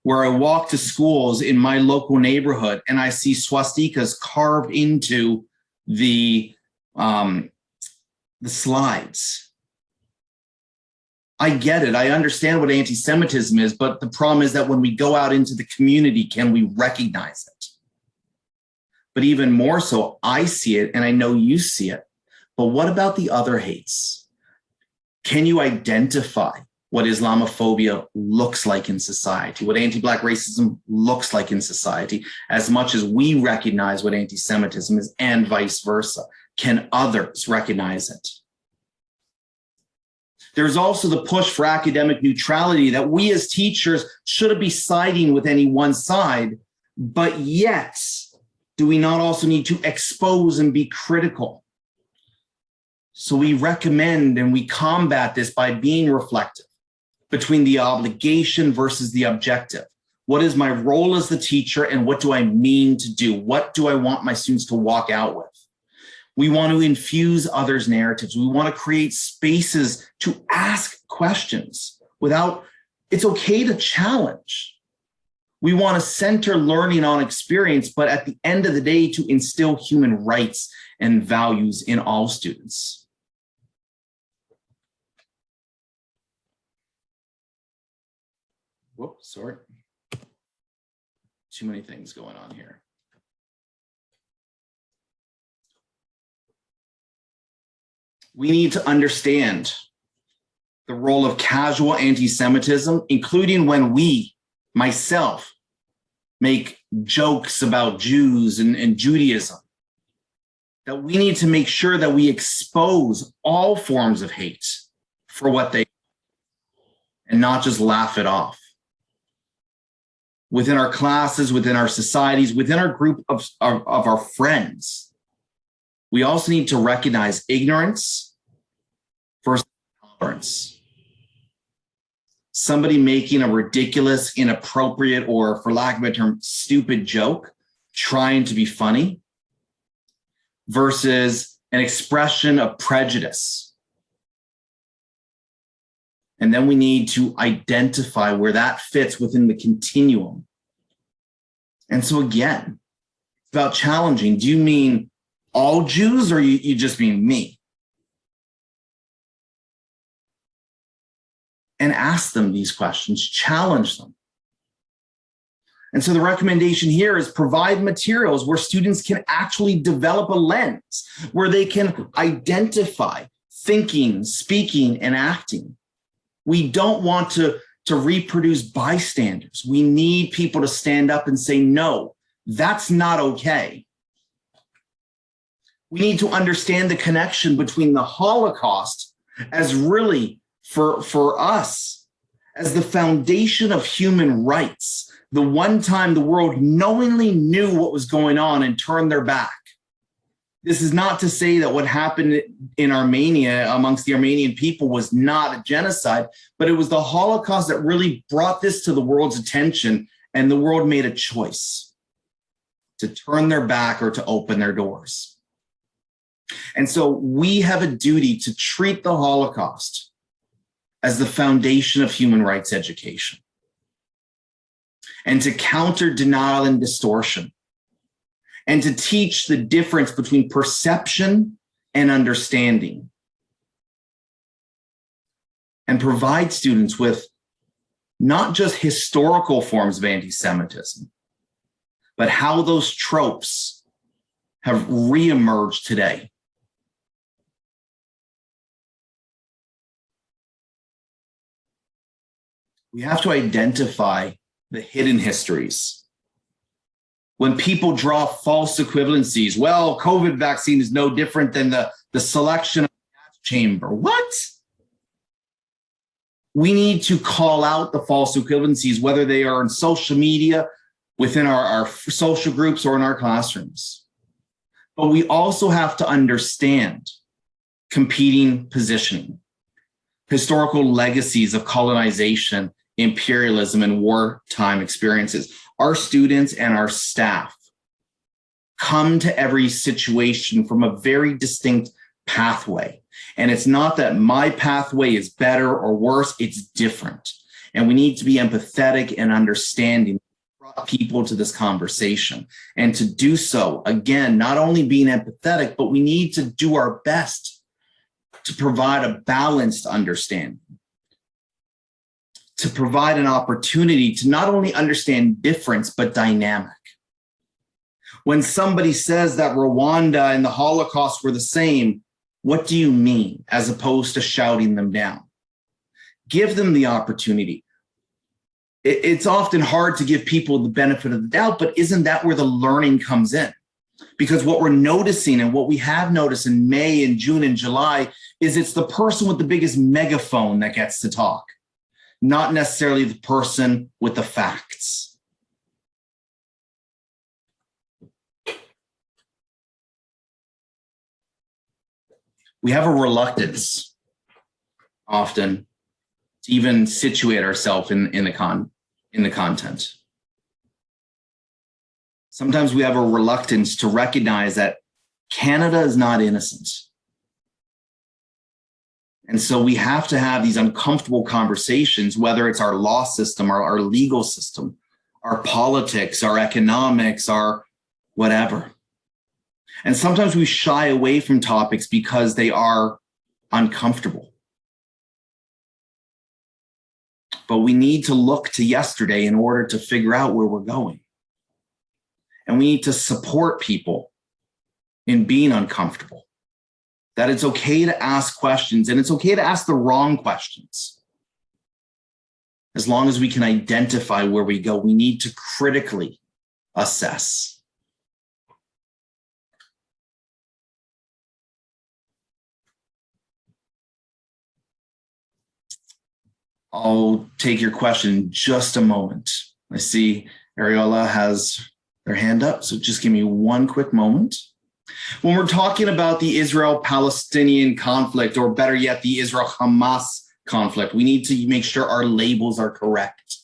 Where I walk to schools in my local neighborhood and I see swastikas carved into the slides. I get it. I understand what anti-Semitism is, but the problem is that when we go out into the community, can we recognize it? But even more so, I see it and I know you see it. But what about the other hates? Can you identify what Islamophobia looks like in society, what anti-Black racism looks like in society, as much as we recognize what anti-Semitism is, and vice versa? Can others recognize it? There's also the push for academic neutrality, that we as teachers shouldn't be siding with any one side, but yet, do we not also need to expose and be critical? So we recommend and we combat this by being reflective between the obligation versus the objective. What is my role as the teacher and what do I mean to do? What do I want my students to walk out with? We want to infuse others' narratives. We want to create spaces to ask questions without, it's okay to challenge. We want to center learning on experience, but at the end of the day, to instill human rights and values in all students. Whoops, sorry. Too many things going on here. We need to understand the role of casual anti-Semitism, including when we, myself, make jokes about Jews and Judaism. That we need to make sure that we expose all forms of hate for what they are and not just laugh it off. Within our classes, within our societies, within our group of our friends, we also need to recognize ignorance versus tolerance. Somebody making a ridiculous, inappropriate, or for lack of a term, stupid joke, trying to be funny, versus an expression of prejudice. And then we need to identify where that fits within the continuum. And so again, it's about challenging. Do you mean all Jews or you just mean me? And ask them these questions, challenge them. And so the recommendation here is provide materials where students can actually develop a lens, where they can identify thinking, speaking, and acting. We don't want to reproduce bystanders. We need people to stand up and say, no, that's not okay. We need to understand the connection between the Holocaust as really, for us, as the foundation of human rights, the one time the world knowingly knew what was going on and turned their back. This is not to say that what happened in Armenia amongst the Armenian people was not a genocide, but it was the Holocaust that really brought this to the world's attention, and the world made a choice to turn their back or to open their doors. And so we have a duty to treat the Holocaust as the foundation of human rights education and to counter denial and distortion, and to teach the difference between perception and understanding, and provide students with not just historical forms of anti-Semitism, but how those tropes have reemerged today. We have to identify the hidden histories. When people draw false equivalencies, well, COVID vaccine is no different than the selection of chamber. What? We need to call out the false equivalencies, whether they are in social media, within our social groups, or in our classrooms. But we also have to understand competing positioning, historical legacies of colonization, imperialism, and wartime experiences. Our students and our staff come to every situation from a very distinct pathway. And it's not that my pathway is better or worse, it's different. And we need to be empathetic and understanding, brought people to this conversation. And to do so, again, not only being empathetic, but we need to do our best to provide a balanced understanding, to provide an opportunity to not only understand difference, but dynamic. When somebody says that Rwanda and the Holocaust were the same, what do you mean, as opposed to shouting them down? Give them the opportunity. It's often hard to give people the benefit of the doubt, but isn't that where the learning comes in? Because what we're noticing and what we have noticed in May and June and July is it's the person with the biggest megaphone that gets to talk, not necessarily the person with the facts. We have a reluctance often to even situate ourselves in the content. Sometimes we have a reluctance to recognize that Canada is not innocent. And so we have to have these uncomfortable conversations, whether it's our law system, our legal system, our politics, our economics, our whatever. And sometimes we shy away from topics because they are uncomfortable. But we need to look to yesterday in order to figure out where we're going. And we need to support people in being uncomfortable. That it's okay to ask questions, and it's okay to ask the wrong questions. As long as we can identify where we go, we need to critically assess. I'll take your question in just a moment. I see Ariola has their hand up, so just give me one quick moment. When we're talking about the Israel-Palestinian conflict, or better yet, the Israel-Hamas conflict, we need to make sure our labels are correct.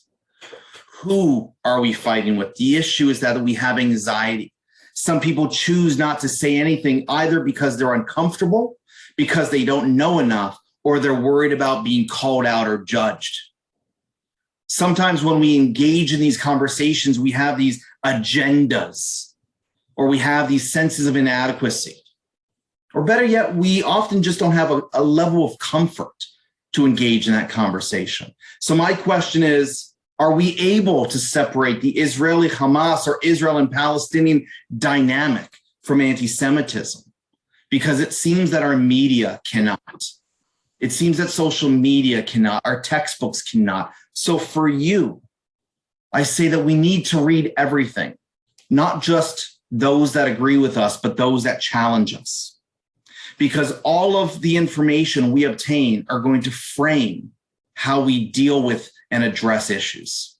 Who are we fighting with? The issue is that we have anxiety. Some people choose not to say anything either because they're uncomfortable, because they don't know enough, or they're worried about being called out or judged. Sometimes when we engage in these conversations, we have these agendas, or we have these senses of inadequacy. Or better yet, we often just don't have a level of comfort to engage in that conversation. So my question is, are we able to separate the Israeli-Hamas or Israel and Palestinian dynamic from anti-Semitism? Because it seems that our media cannot. It seems that social media cannot, our textbooks cannot. So for you, I say that we need to read everything, not just those that agree with us, but those that challenge us. Because all of the information we obtain are going to frame how we deal with and address issues.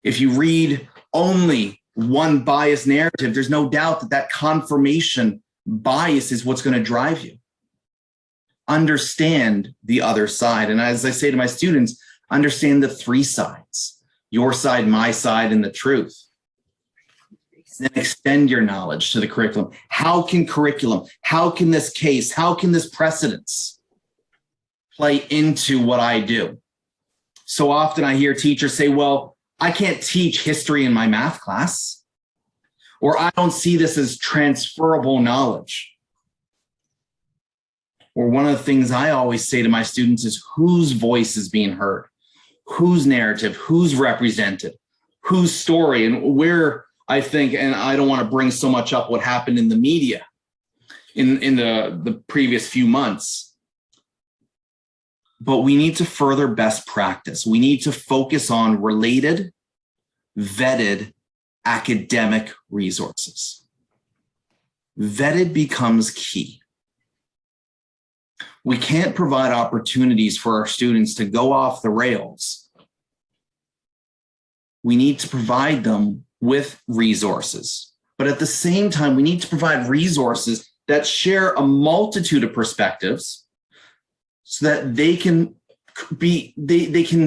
If you read only one biased narrative, there's no doubt that that confirmation bias is what's going to drive you. Understand the other side. And as I say to my students, understand the three sides: your side, my side, and the truth. Then extend your knowledge to the curriculum. How can this case, how can this precedence play into what I do? So often I hear teachers say, well, I can't teach history in my math class, or I don't see this as transferable knowledge. Or one of the things I always say to my students is, whose voice is being heard? Whose narrative? Who's represented? Whose story? And where I think, and I don't want to bring so much up what happened in the media in the previous few months, but we need to further best practice. We need to focus on related, vetted academic resources. Vetted becomes key. We can't provide opportunities for our students to go off the rails. We need to provide them with resources. But at the same time, we need to provide resources that share a multitude of perspectives so that they can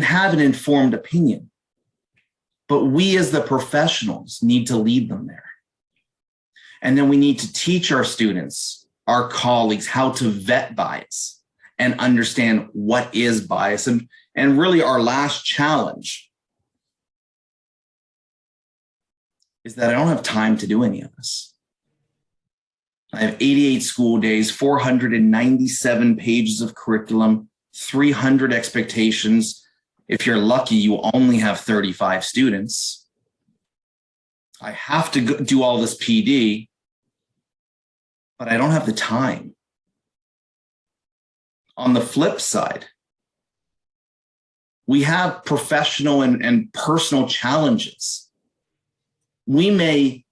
have an informed opinion. But we as the professionals need to lead them there. And then we need to teach our students, our colleagues, how to vet bias and understand what is bias. And really our last challenge is that I don't have time to do any of this. I have 88 school days, 497 pages of curriculum, 300 expectations. If you're lucky, you only have 35 students. I have to do all this PD, but I don't have the time. On the flip side, we have professional and personal challenges. We may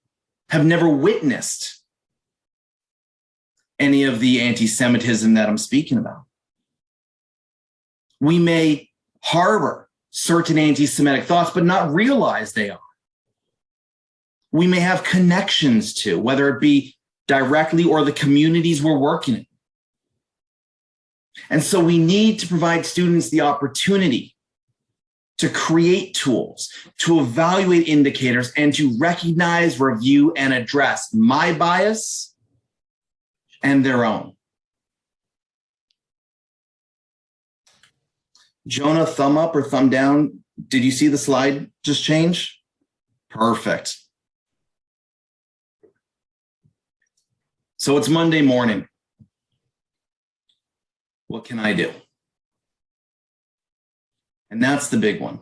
have never witnessed any of the anti-Semitism that I'm speaking about. We may harbor certain anti-Semitic thoughts, but not realize they are. We may have connections to, whether it be directly or the communities we're working in. And so we need to provide students the opportunity to create tools, to evaluate indicators, and to recognize, review, and address my bias and their own. Jonah, thumb up or thumb down? Did you see the slide just change? Perfect. So it's Monday morning. What can I do? And that's the big one.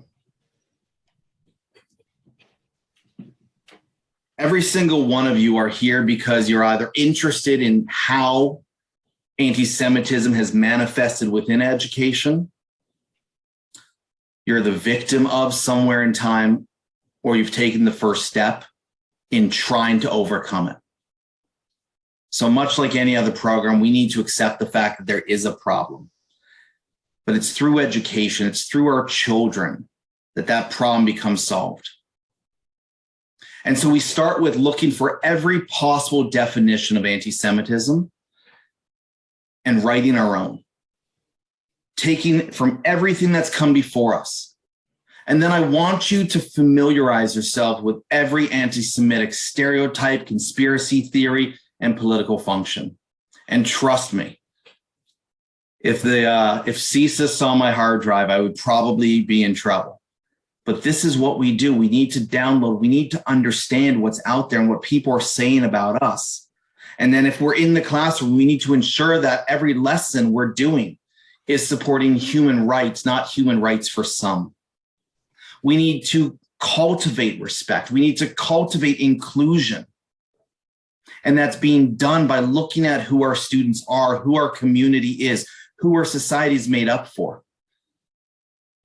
Every single one of you are here because you're either interested in how anti-Semitism has manifested within education, you're the victim of somewhere in time, or you've taken the first step in trying to overcome it. So much like any other program, we need to accept the fact that there is a problem. But it's through education, it's through our children that problem becomes solved. And so we start with looking for every possible definition of anti-Semitism and writing our own, taking from everything that's come before us. And then I want you to familiarize yourself with every anti-Semitic stereotype, conspiracy theory, and political function. And trust me, if CISA saw my hard drive, I would probably be in trouble. But this is what we do. We need to download. We need to understand what's out there and what people are saying about us. And then if we're in the classroom, we need to ensure that every lesson we're doing is supporting human rights, not human rights for some. We need to cultivate respect. We need to cultivate inclusion. And that's being done by looking at who our students are, who our community is, who our society is made up for,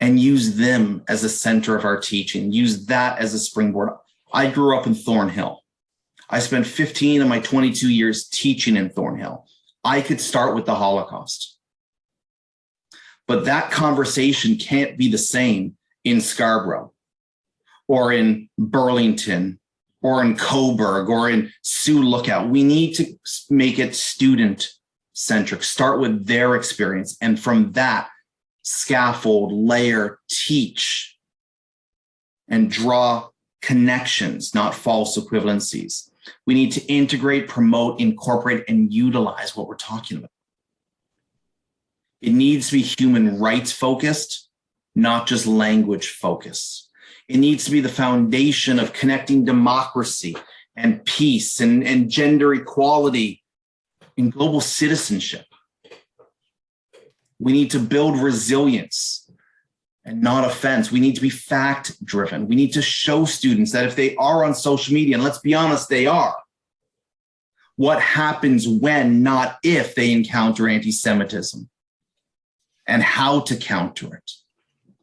and use them as a center of our teaching, use that as a springboard. I grew up in Thornhill. I spent 15 of my 22 years teaching in Thornhill. I could start with the Holocaust. But that conversation can't be the same in Scarborough or in Burlington or in Coburg or in Sioux Lookout. We need to make it student-centric, start with their experience, and from that, scaffold, layer, teach, and draw connections, not false equivalencies. We need to integrate, promote, incorporate, and utilize what we're talking about. It needs to be human rights focused, not just language focused. It needs to be the foundation of connecting democracy and peace and gender equality and global citizenship. We need to build resilience and not offense. We need to be fact driven. We need to show students that if they are on social media, and let's be honest, they are, what happens when, not if, they encounter anti-Semitism and how to counter it,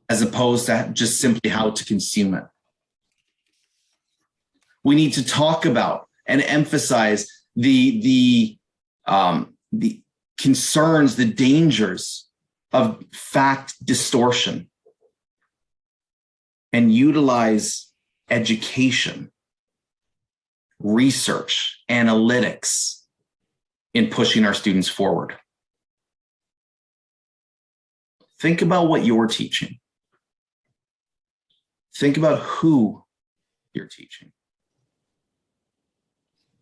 as opposed to just simply how to consume it. We need to talk about and emphasize the concerns the dangers of fact distortion and utilize education, research, analytics in pushing our students forward. Think about what you're teaching. Think about who you're teaching.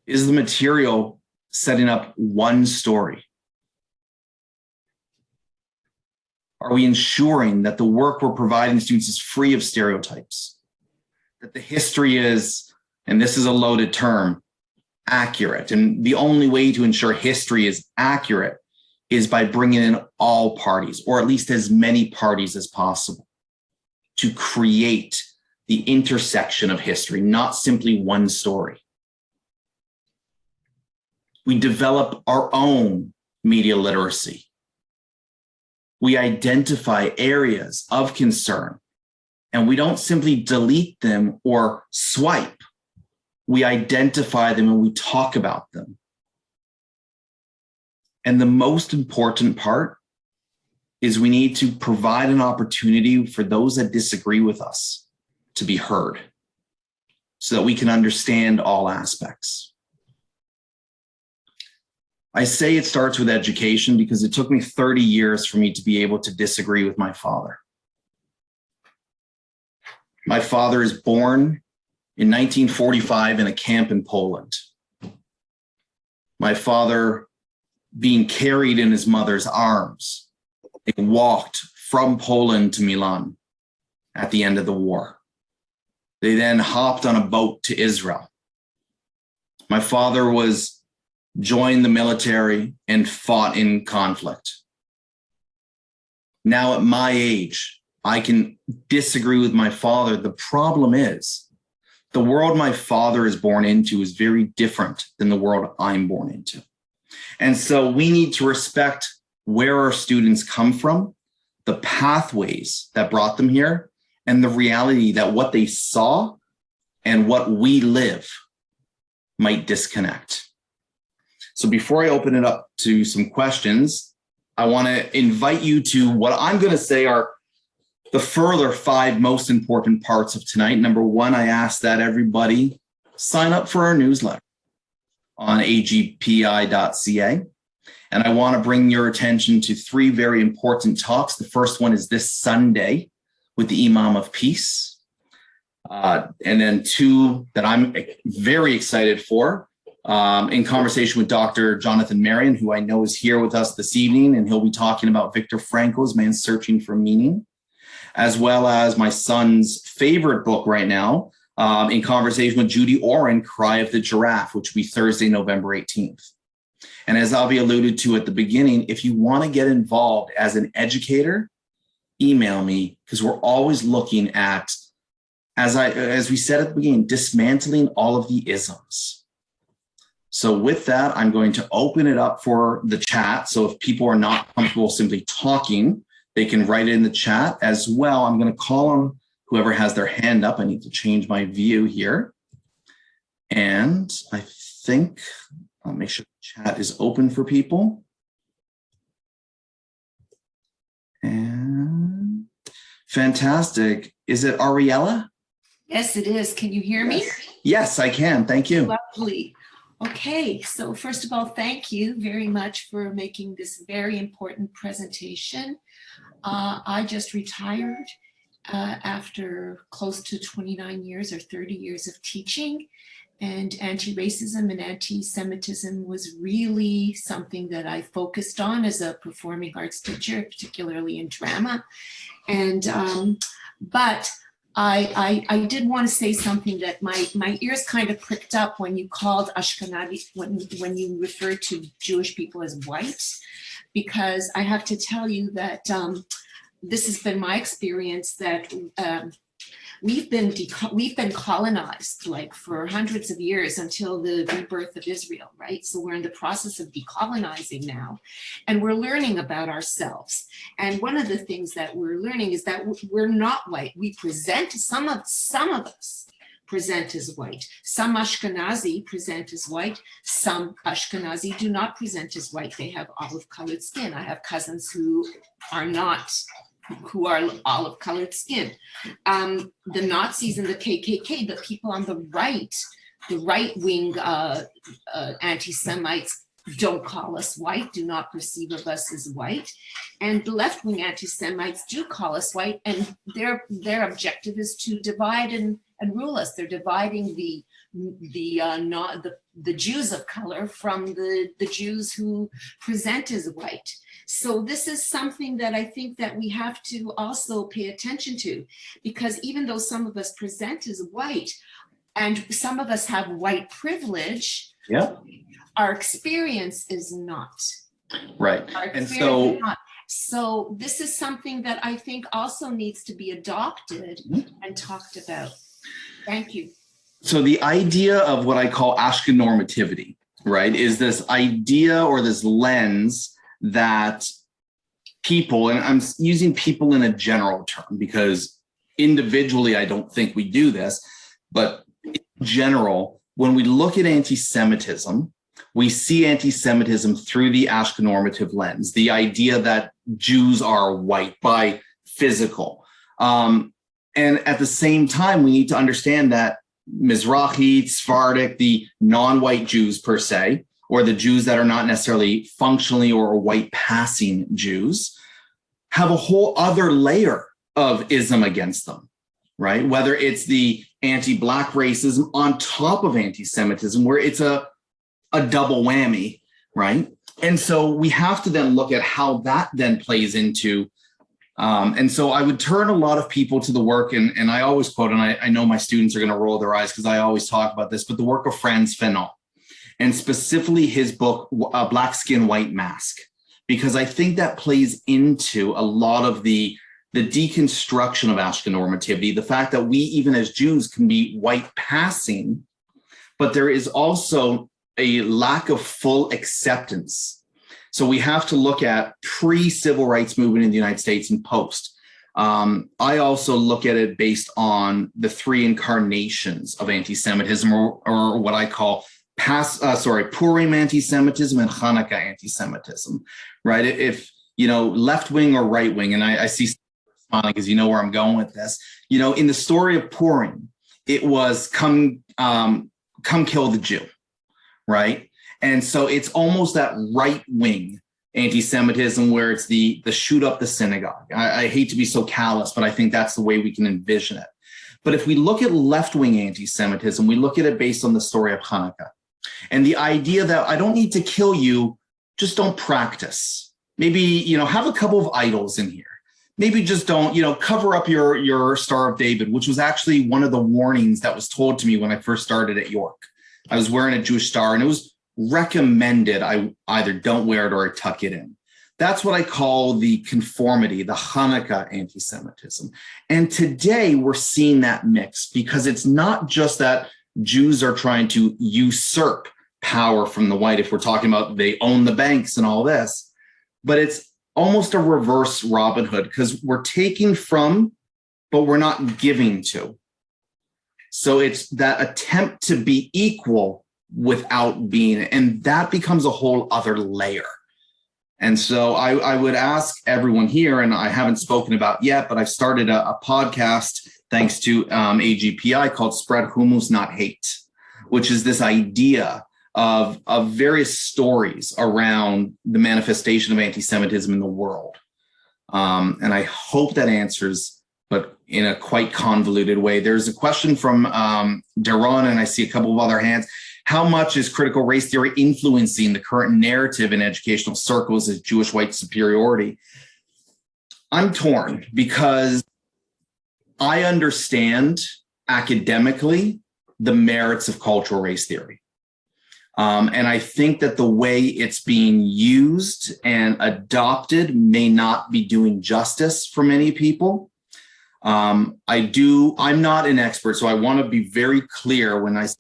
Is the material setting up one story? Are we ensuring that the work we're providing students is free of stereotypes? That the history is, and this is a loaded term, accurate. And the only way to ensure history is accurate is by bringing in all parties, or at least as many parties as possible, to create the intersection of history, not simply one story. We develop our own media literacy. We identify areas of concern, and we don't simply delete them or swipe. We identify them and we talk about them. And the most important part is we need to provide an opportunity for those that disagree with us to be heard so that we can understand all aspects. I say it starts with education because it took me 30 years for me to be able to disagree with my father. My father is born in 1945 in a camp in Poland. My father, being carried in his mother's arms, they walked from Poland to Milan at the end of the war. They then hopped on a boat to Israel. My father joined the military and fought in conflict. Now at my age, I can disagree with my father. The problem is the world my father is born into is very different than the world I'm born into. And so we need to respect where our students come from, the pathways that brought them here, and the reality that what they saw and what we live might disconnect. So before I open it up to some questions, I want to invite you to what I'm going to say are the further 5 most important parts of tonight. Number 1, I ask that everybody sign up for our newsletter on agpi.ca. And I want to bring your attention to 3 very important talks. The first one is this Sunday with the Imam of Peace. And then 2 that I'm very excited for, in conversation with Dr. Jonathan Marion, who I know is here with us this evening, and he'll be talking about Viktor Frankl's Man's Searching for Meaning, as well as my son's favorite book right now, in conversation with Judy Oren, Cry of the Giraffe, which will be Thursday, November 18th. And as Avi alluded to at the beginning, if you want to get involved as an educator, email me, because we're always looking at, as we said at the beginning, dismantling all of the isms. So with that, I'm going to open it up for the chat. So if people are not comfortable simply talking, they can write it in the chat as well. I'm going to call on whoever has their hand up. I need to change my view here. And I think I'll make sure the chat is open for people. And fantastic. Is it Ariella? Yes, it is. Can you hear me? Yes, I can. Thank you. Lovely. Okay, so first of all, thank you very much for making this very important presentation. I just retired after close to 29 years or 30 years of teaching, and anti-racism and anti-Semitism was really something that I focused on as a performing arts teacher, particularly in drama. And but I did want to say something that my ears kind of pricked up when you called Ashkenazi, when you referred to Jewish people as white, because I have to tell you that this has been my experience, that we've been colonized like for hundreds of years until the rebirth of Israel, right? So we're in the process of decolonizing now, and we're learning about ourselves. And one of the things that we're learning is that we're not white. We present, some of us present as white. Some Ashkenazi present as white. Some Ashkenazi do not present as white. They have olive-colored skin. I have cousins who are olive-colored skin. The Nazis and the KKK, the people on the right-wing anti-Semites don't call us white, do not perceive of us as white. And the left-wing anti-Semites do call us white, and their objective is to divide and rule us. They're dividing the Jews of color from the Jews who present as white. So this is something that I think that we have to also pay attention to, because even though some of us present as white, and some of us have white privilege, our experience is not. Right. And so this is something that I think also needs to be adopted and talked about. Thank you. So the idea of what I call Ashkenormativity, right, is this idea or this lens that people, and I'm using people in a general term because individually I don't think we do this, but in general, when we look at anti-Semitism, we see anti-Semitism through the Ashkenormative lens, the idea that Jews are white by physical. And at the same time, we need to understand that Mizrahi, Sephardic, the non-white Jews per se, or the Jews that are not necessarily functionally or white passing Jews, have a whole other layer of ism against them, right? Whether it's the anti-Black racism on top of anti-Semitism, where it's a double whammy, right? And so we have to then look at how that then plays into, and so I would turn a lot of people to the work, and I always quote, and I know my students are going to roll their eyes because I always talk about this, but the work of Frantz Fanon, and specifically his book, Black Skin, White Mask, because I think that plays into a lot of the deconstruction of Ashkenormativity, the fact that we, even as Jews, can be white passing, but there is also a lack of full acceptance. So we have to look at pre-civil rights movement in the United States and post. I also look at it based on the three incarnations of anti-Semitism, or what I call Purim anti-Semitism and Hanukkah anti-Semitism, right? If, left wing or right wing, and I see smiling because you know where I'm going with this, in the story of Purim, it was come kill the Jew, right? And so it's almost that right wing anti-Semitism where it's the shoot up the synagogue. I hate to be so callous, but I think that's the way we can envision it. But if we look at left-wing anti-Semitism, we look at it based on the story of Hanukkah. And the idea that I don't need to kill you, just don't practice. Maybe, have a couple of idols in here. Maybe just don't, cover up your Star of David, which was actually one of the warnings that was told to me when I first started at York. I was wearing a Jewish star, and it was recommended I either don't wear it or I tuck it in. That's what I call the conformity, the Hanukkah anti-Semitism. And today we're seeing that mix, because it's not just that Jews are trying to usurp power from the white, if we're talking about they own the banks and all this, but it's almost a reverse Robin Hood, because we're taking from, but we're not giving to. So it's that attempt to be equal without being, and that becomes a whole other layer. And so I would ask everyone here, and I haven't spoken about yet, but I've started a podcast thanks to AGPI called Spread Hummus, Not Hate, which is this idea of various stories around the manifestation of anti-Semitism in the world. And I hope that answers, but in a quite convoluted way. There's a question from Daron, and I see a couple of other hands. How much is critical race theory influencing the current narrative in educational circles as Jewish white superiority? I'm torn, because I understand academically the merits of cultural race theory. And I think that the way it's being used and adopted may not be doing justice for many people. I'm not an expert, so I want to be very clear when I say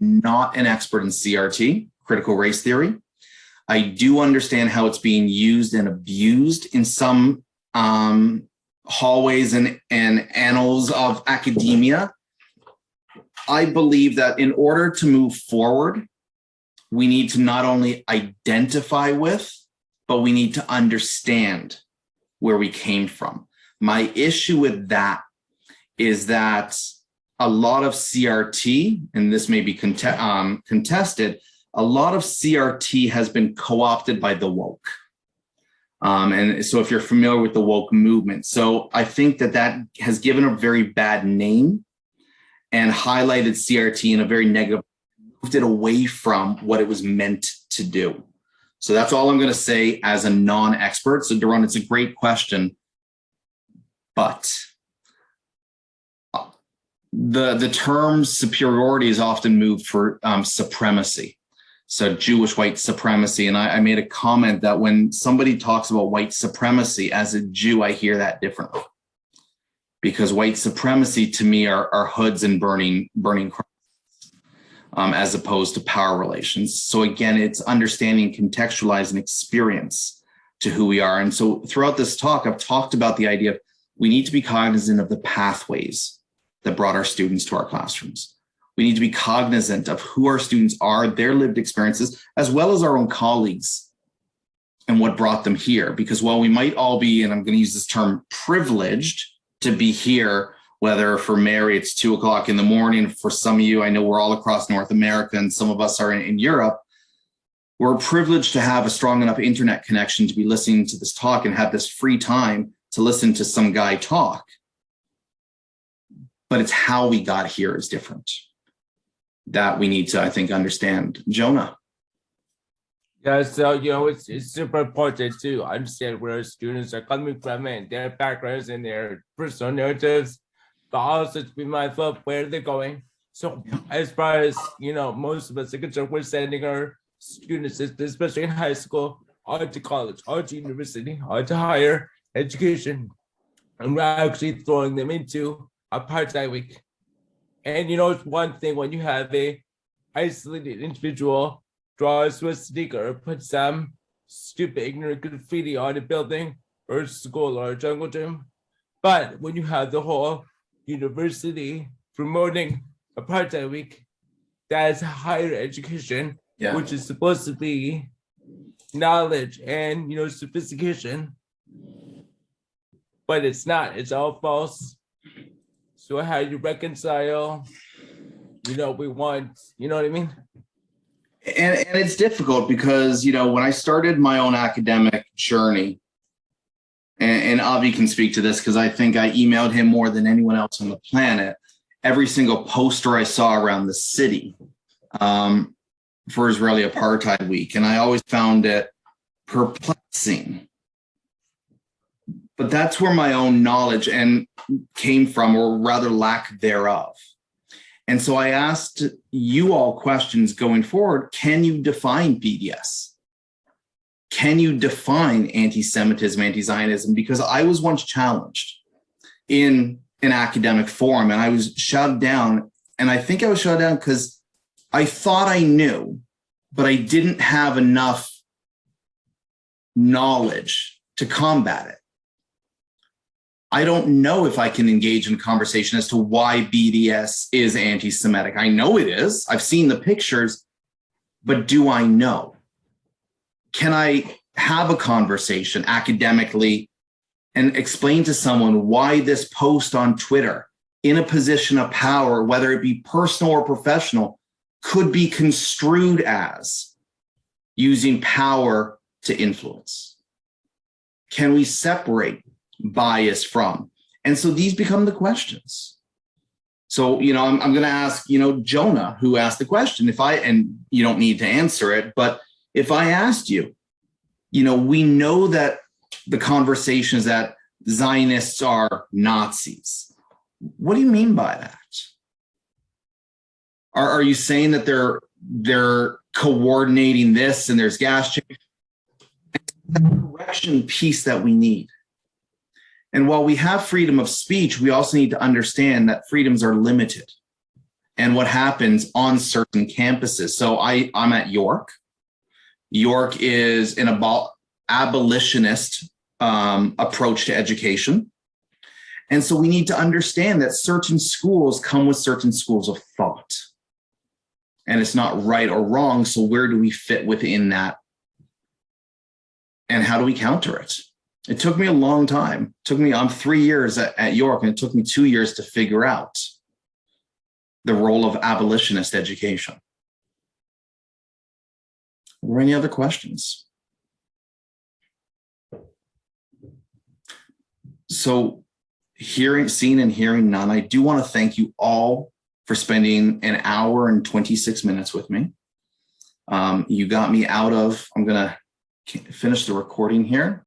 I'm not an expert in CRT, critical race theory. I do understand how it's being used and abused in some hallways and annals of academia. I believe that in order to move forward, we need to not only identify with, but we need to understand where we came from. My issue with that is that a lot of CRT, and this may be contested, a lot of CRT has been co-opted by the woke. And so if you're familiar with the woke movement, so I think that that has given a very bad name and highlighted CRT in a very negative, moved it away from what it was meant to do. So that's all I'm going to say as a non-expert. So Daron, it's a great question, but the term superiority is often moved for supremacy. So Jewish white supremacy. And I made a comment that when somebody talks about white supremacy, as a Jew, I hear that differently. Because white supremacy to me are hoods and burning crosses, as opposed to power relations. So again, it's understanding, contextualize, and experience to who we are. And so throughout this talk, I've talked about the idea of we need to be cognizant of the pathways that brought our students to our classrooms. We need to be cognizant of who our students are, their lived experiences, as well as our own colleagues and what brought them here. Because while we might all be, and I'm going to use this term, privileged to be here, whether for Mary it's 2 o'clock in the morning, for some of you, I know we're all across North America and some of us are in Europe, we're privileged to have a strong enough internet connection to be listening to this talk and have this free time to listen to some guy talk. But it's how we got here is different. That we need to, I think, understand. Jonah. Yeah, so, it's super important to understand where students are coming from and their backgrounds and their personal narratives, but also to be mindful of where they're going. So as far as, most of us are concerned, we're sending our students, especially in high school, on to college, on to university, on to higher education, and we're actually throwing them into apartheid week. And it's one thing when you have a isolated individual draws to a sneaker, or put some stupid ignorant graffiti on a building or a school or a jungle gym. But when you have the whole university promoting apartheid week, that's higher education, which is supposed to be knowledge and sophistication. But it's not, it's all false. So how you reconcile, we want, you know what I mean? And it's difficult because, when I started my own academic journey, and Avi can speak to this because I think I emailed him more than anyone else on the planet, every single poster I saw around the city for Israeli Apartheid Week. And I always found it perplexing. But that's where my own knowledge came from, or rather lack thereof. And so I asked you all questions going forward. Can you define BDS? Can you define anti-Semitism, anti-Zionism? Because I was once challenged in an academic forum and I was shut down. And I think I was shut down because I thought I knew, but I didn't have enough knowledge to combat it. I don't know if I can engage in a conversation as to why BDS is anti-Semitic. I know it is. I've seen the pictures, but do I know? Can I have a conversation academically and explain to someone why this post on Twitter in a position of power, whether it be personal or professional, could be construed as using power to influence? Can we separate bias from? And so these become the questions. So, I'm going to ask, Jonah, who asked the question, and you don't need to answer it, but if I asked you, we know that the conversation is that Zionists are Nazis. What do you mean by that? Are you saying that they're coordinating this and there's gas change? The correction piece that we need. And while we have freedom of speech, we also need to understand that freedoms are limited and what happens on certain campuses. So I'm at York. York is an abolitionist approach to education. And so we need to understand that certain schools come with certain schools of thought. And it's not right or wrong. So where do we fit within that? And how do we counter it? It took me a long time. I'm 3 years at York, and it took me 2 years to figure out the role of abolitionist education. Are there any other questions? So seeing and hearing none, I do want to thank you all for spending an hour and 26 minutes with me. You got me out of, I'm going to finish the recording here.